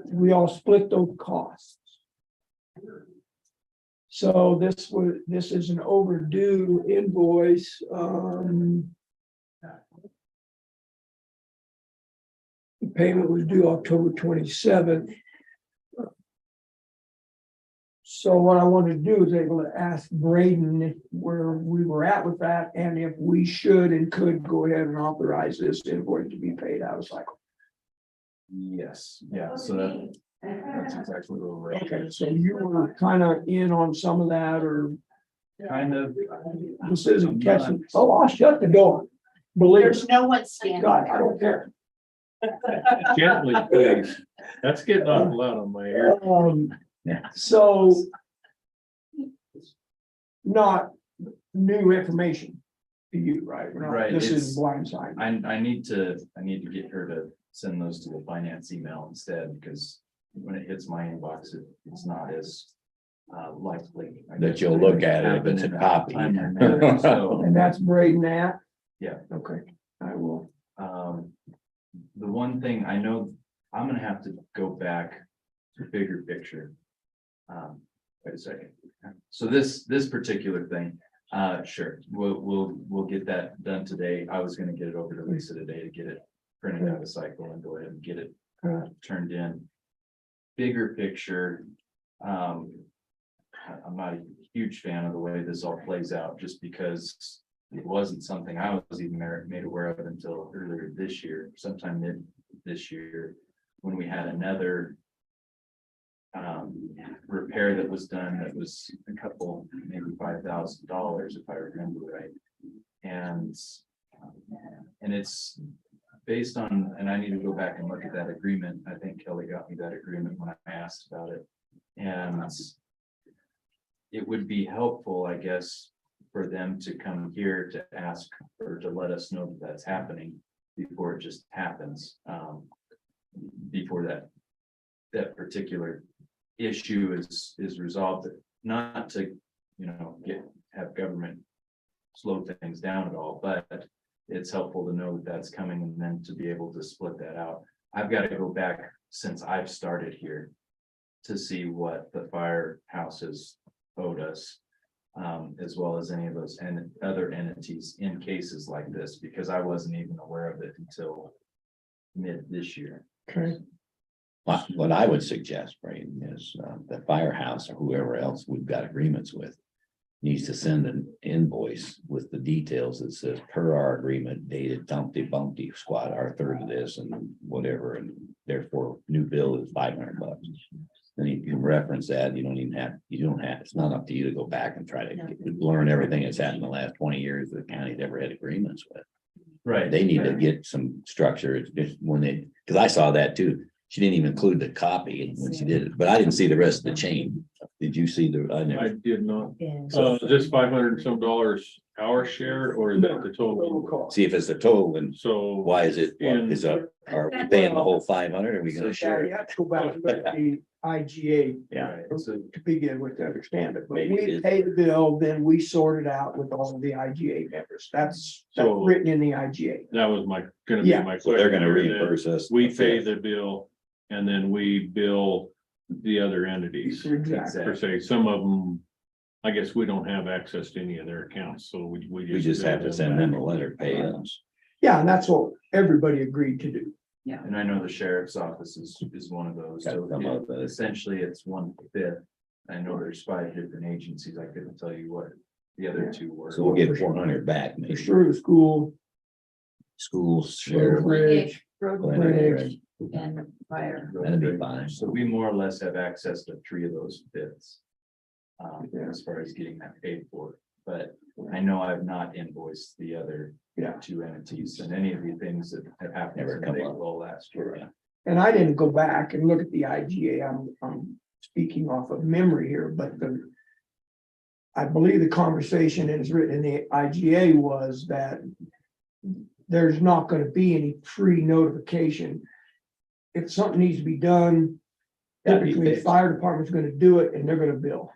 we all split those costs. So this is an overdue invoice. The payment was due October 27th. So what I wanted to do is able to ask Braden where we were at with that and if we should and could go ahead and authorize this invoice to be paid out of cycle. Yes, yeah, so that's exactly where we're at. Okay, so you were kind of in on some of that or Kind of. this isn't catching. Oh, I'll shut the door. Believe There's it. no one standing God, I there. don't care. gently, please. That's getting awful loud on my ear. So. Not new information to you, right? We're not- Right, This it's- is blindside. I need to get her to send those to the finance email instead, because when it hits my inbox, it's not as likely. I That guess, you'll look at it if happen it's a in a copy. timely manner. So, And that's Braden at? Yeah. Okay, I will. the one thing I know, I'm gonna have to go back to bigger picture. Wait a second. So this particular thing, sure, we'll get that done today. I was gonna get it over to Lisa today to get it printed out of cycle and go ahead and get it turned in. Bigger picture, I'm not a huge fan of the way this all plays out, just because it wasn't something I was even made aware of until earlier this year, sometime mid this year, when we had another repair that was done that was a couple, maybe $5,000 if I remember right. And it's based on, and I need to go back and look at that agreement. I think Kelly got me that agreement when I asked about it. And it would be helpful, I guess, for them to come here to ask or to let us know that that's happening before it just happens. Before that particular issue is resolved, not to, have government slow things down at all, but it's helpful to know that that's coming and then to be able to split that out. I've got to go back since I've started here to see what the firehouse has owed us, as well as any of those and other entities in cases like this, because I wasn't even aware of it until mid this year. Okay. What I would suggest, Braden, is the firehouse or whoever else we've got agreements with. needs to send an invoice with the details that says per our agreement dated Dumpty Bumpty Squad, our third of this and whatever, and therefore new bill is $500. Then you can reference that. You don't have, it's not up to you to go back and try to learn everything that's happened in the last 20 years that the county's ever had agreements with. Right. They need to get some structure. It's when they, because I saw that too. She didn't even include the copy when she did it, but I didn't see the rest of the chain. Did you see the, I I never, did not. And Is this $500 and some our share, or is that the total? cost. see if it's the total and So. why is it, In- are we paying the whole 500? Are we gonna Yeah, share you it? have to go back and look at the IGA. Yeah. To begin with, to understand it, but Maybe it we is. pay the bill, then we sort it out with all of the IGA members, that's So- written in the IGA. That was gonna be Yeah. my So they're question. gonna here, that reimburse us. We pay the bill and then we bill the other entities. Exactly. Per se, some of them, I guess we don't have access to any of their accounts, so we We just have to send them a letter, pay us. Yeah, and that's what everybody agreed to do. And I know the sheriff's office is one of those, so Some of it. essentially it's 1/5. I know there's 5 different agencies, I couldn't tell you what the other two were. So we'll get 400 back, For maybe. sure, the school, Schools, share. bridge, Road bridge, and fire. That'd be fine. So we more or less have access to 3 of those bits. Yeah. As far as getting that paid for, but I know I've not invoiced the other Yeah. 2 entities and any of the things that have happened Never in come the up. April last year. and I didn't go back and look at the IGA, I'm speaking off of memory here, but I believe the conversation that is written in the IGA was that there's not gonna be any pre-notification. If something needs to be done, Gotta be typically the fixed. fire department's gonna do it and they're gonna bill.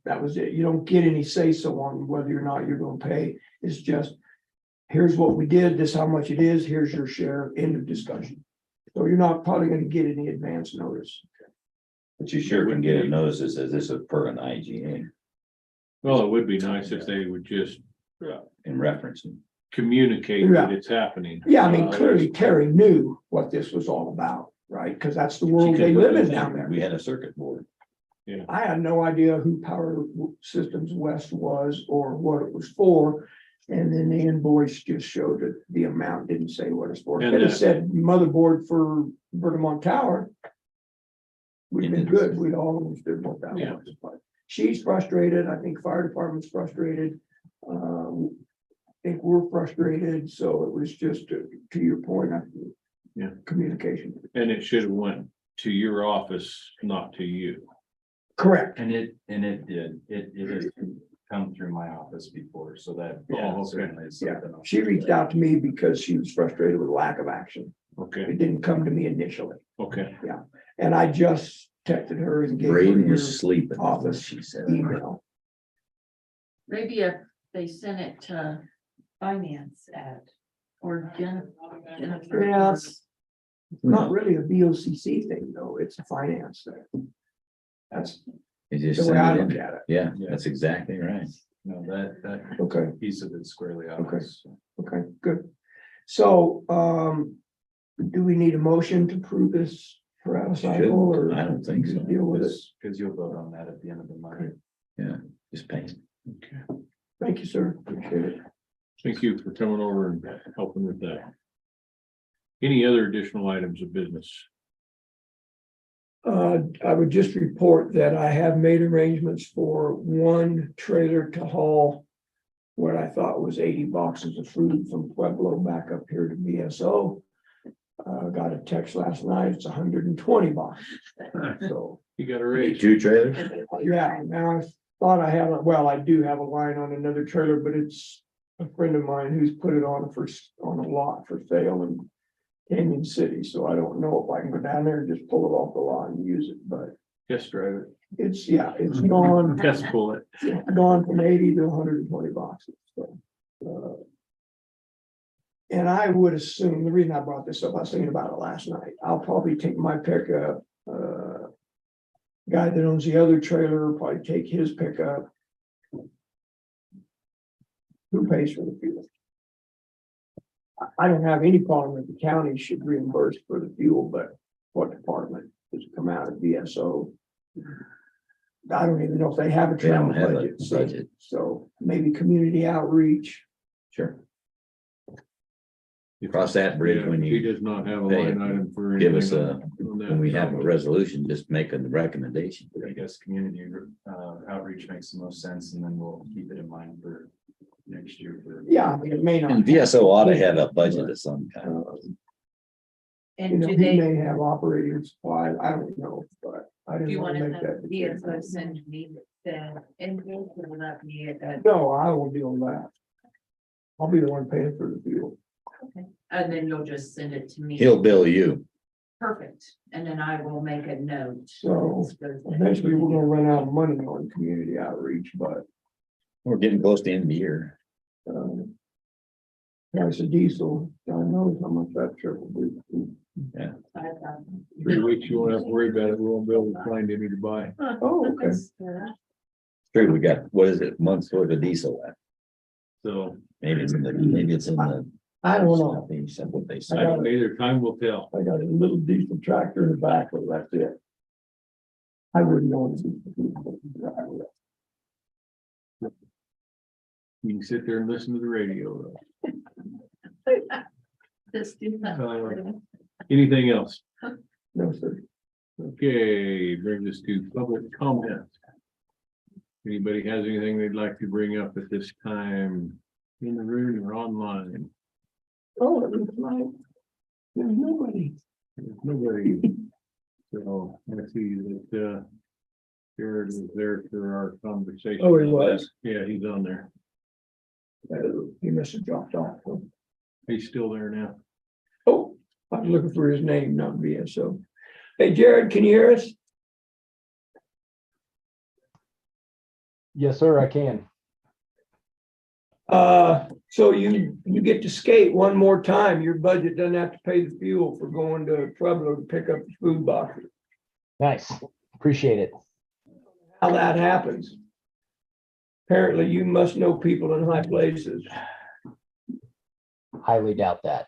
That was it. You don't get any say-so on whether or not you're gonna pay. It's just, here's what we did, this is how much it is, here's your share, end of discussion. So you're not probably gonna get any advance notice. But you sure can get a notice that says this is per an IGA Well, it would be nice if they would just in referencing. communicate that it's happening. Yeah, I mean, clearly Terry knew what this was all about, right? Because that's the world they live in down there. We had a circuit board. I had no idea who Power Systems West was or what it was for. And then the invoice just showed that the amount didn't say what it's for. If And it that- said motherboard for Vermont Tower, we'd been good. We'd all understood what that Yeah. was. But she's frustrated. I think fire department's frustrated. I think we're frustrated. So it was just to your point, I think. Yeah. Communication. And it should have went to your office, not to you. Correct. And it did, it has come through my office before, so that okay. certainly is Yeah, something. she reached out to me because she was frustrated with lack of action. Okay, It didn't come to me initially. okay. And I just texted her and gave her Braden your was sleeping. office She said. email. Maybe if they sent it to finance at, or Jennifer. Yeah, it's not really a BOCC thing, though. It's a finance thing. That's It just the way I sent look it in. at it. Yeah, that's exactly right. No, that Okay, piece of it's squarely on Okay. us. okay, good. So, do we need a motion to prove this for out of cycle or? I don't think so. just Deal with it. Because you'll vote on that at the end of the month. Just pay. Okay. Thank you, sir. Appreciate it. Thank you for coming over and helping with that. Any other additional items of business? I would just report that I have made arrangements for one trailer to haul what I thought was 80 boxes of food from Pueblo back up here to BSO. Got a text last night, it's 120 boxes. So, You got a raise? 2 trailers? yeah, now I thought I had, I do have a line on another trailer, but it's a friend of mine who's put it on on a lot for sale in Canyon City, so I don't know if I can go down there and just pull it off the lot and use it, but Yes, drive it's gone. it. Yes, pull it. Gone from 80 to 120 boxes, so. And I would assume, the reason I brought this up, I was thinking about it last night, I'll probably take my pickup, guy that owns the other trailer will probably take his pickup. Who pays for the fuel? I don't have any problem that the county should reimburse for the fuel, but what department does it come out of BSO? I don't even know if they have a They don't travel have a budget. budget. So maybe community outreach. Sure. Cross that bridge when She you does not have a Hey, line item for. give us anything on that. when we have a resolution, just make a recommendation. I guess community outreach makes the most sense, and then we'll keep it in mind for next year for. Yeah, I mean, it may not. And VSO ought to have a budget of some kind. You And know, do he they, may have operating supplies. I don't know, but I do didn't you want want to make that. to be decision. a send me the invoice or will that be a? No, I will deal with that. I'll be the one paying for the fuel. And then you'll just send it to me. He'll bill you. Perfect. And then I will make a note. So eventually we're gonna run out of money on community outreach, but We're getting close to the end of the year. price of diesel, God knows how much that trip will be. 3 weeks, you won't have to worry about it. We won't be able to find any to buy. Oh, okay. True, we got, what is it, months worth of diesel left. So Maybe it's in the. I don't know. They said what they I said. don't either. Time will tell. I got a little diesel tractor in the back, but that's it. I wouldn't know. You can sit there and listen to the radio though. Just do that. Anything else? No, sir. Okay, brings us to public comment. Anybody has anything they'd like to bring up at this time in the room or online? Oh, it looks like there's nobody. There's nobody. So I see that Jared was there for our conversation. Oh, he was? Yeah, he's on there. He must have dropped off. He's still there now. Oh, I'm looking for his name, not VSO. Hey, Jared, can you hear us? Yes, sir, I can. So you get to skate one more time. Your budget doesn't have to pay the fuel for going to Pueblo to pick up the food boxes. Nice. Appreciate it. How that happens. Apparently you must know people in high places. Highly doubt that.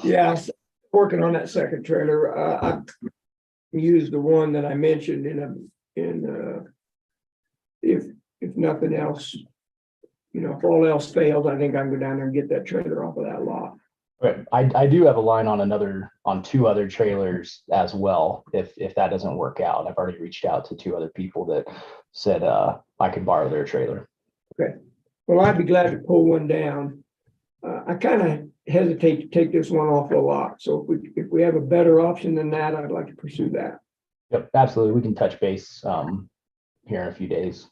Yeah, working on that second trailer. I used the one that I mentioned if nothing else, you know, if all else fails, I think I can go down there and get that trailer off of that lot. But I do have a line on two other trailers as well, if that doesn't work out. I've already reached out to 2 other people that said I could borrow their trailer. Okay, well, I'd be glad to pull one down. I kind of hesitate to take this one off the lot, so if we have a better option than that, I'd like to pursue that. Yep, absolutely. We can touch base here in a few days.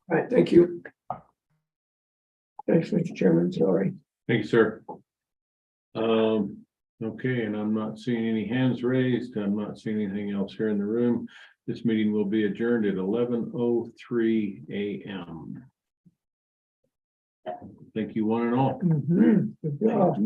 All right, thank you. Thanks, Mr. Chairman, sorry. Thank you, sir. Okay, and I'm not seeing any hands raised. I'm not seeing anything else here in the room. This meeting will be adjourned at 11:03 a.m. Thank you, one and all. Good job.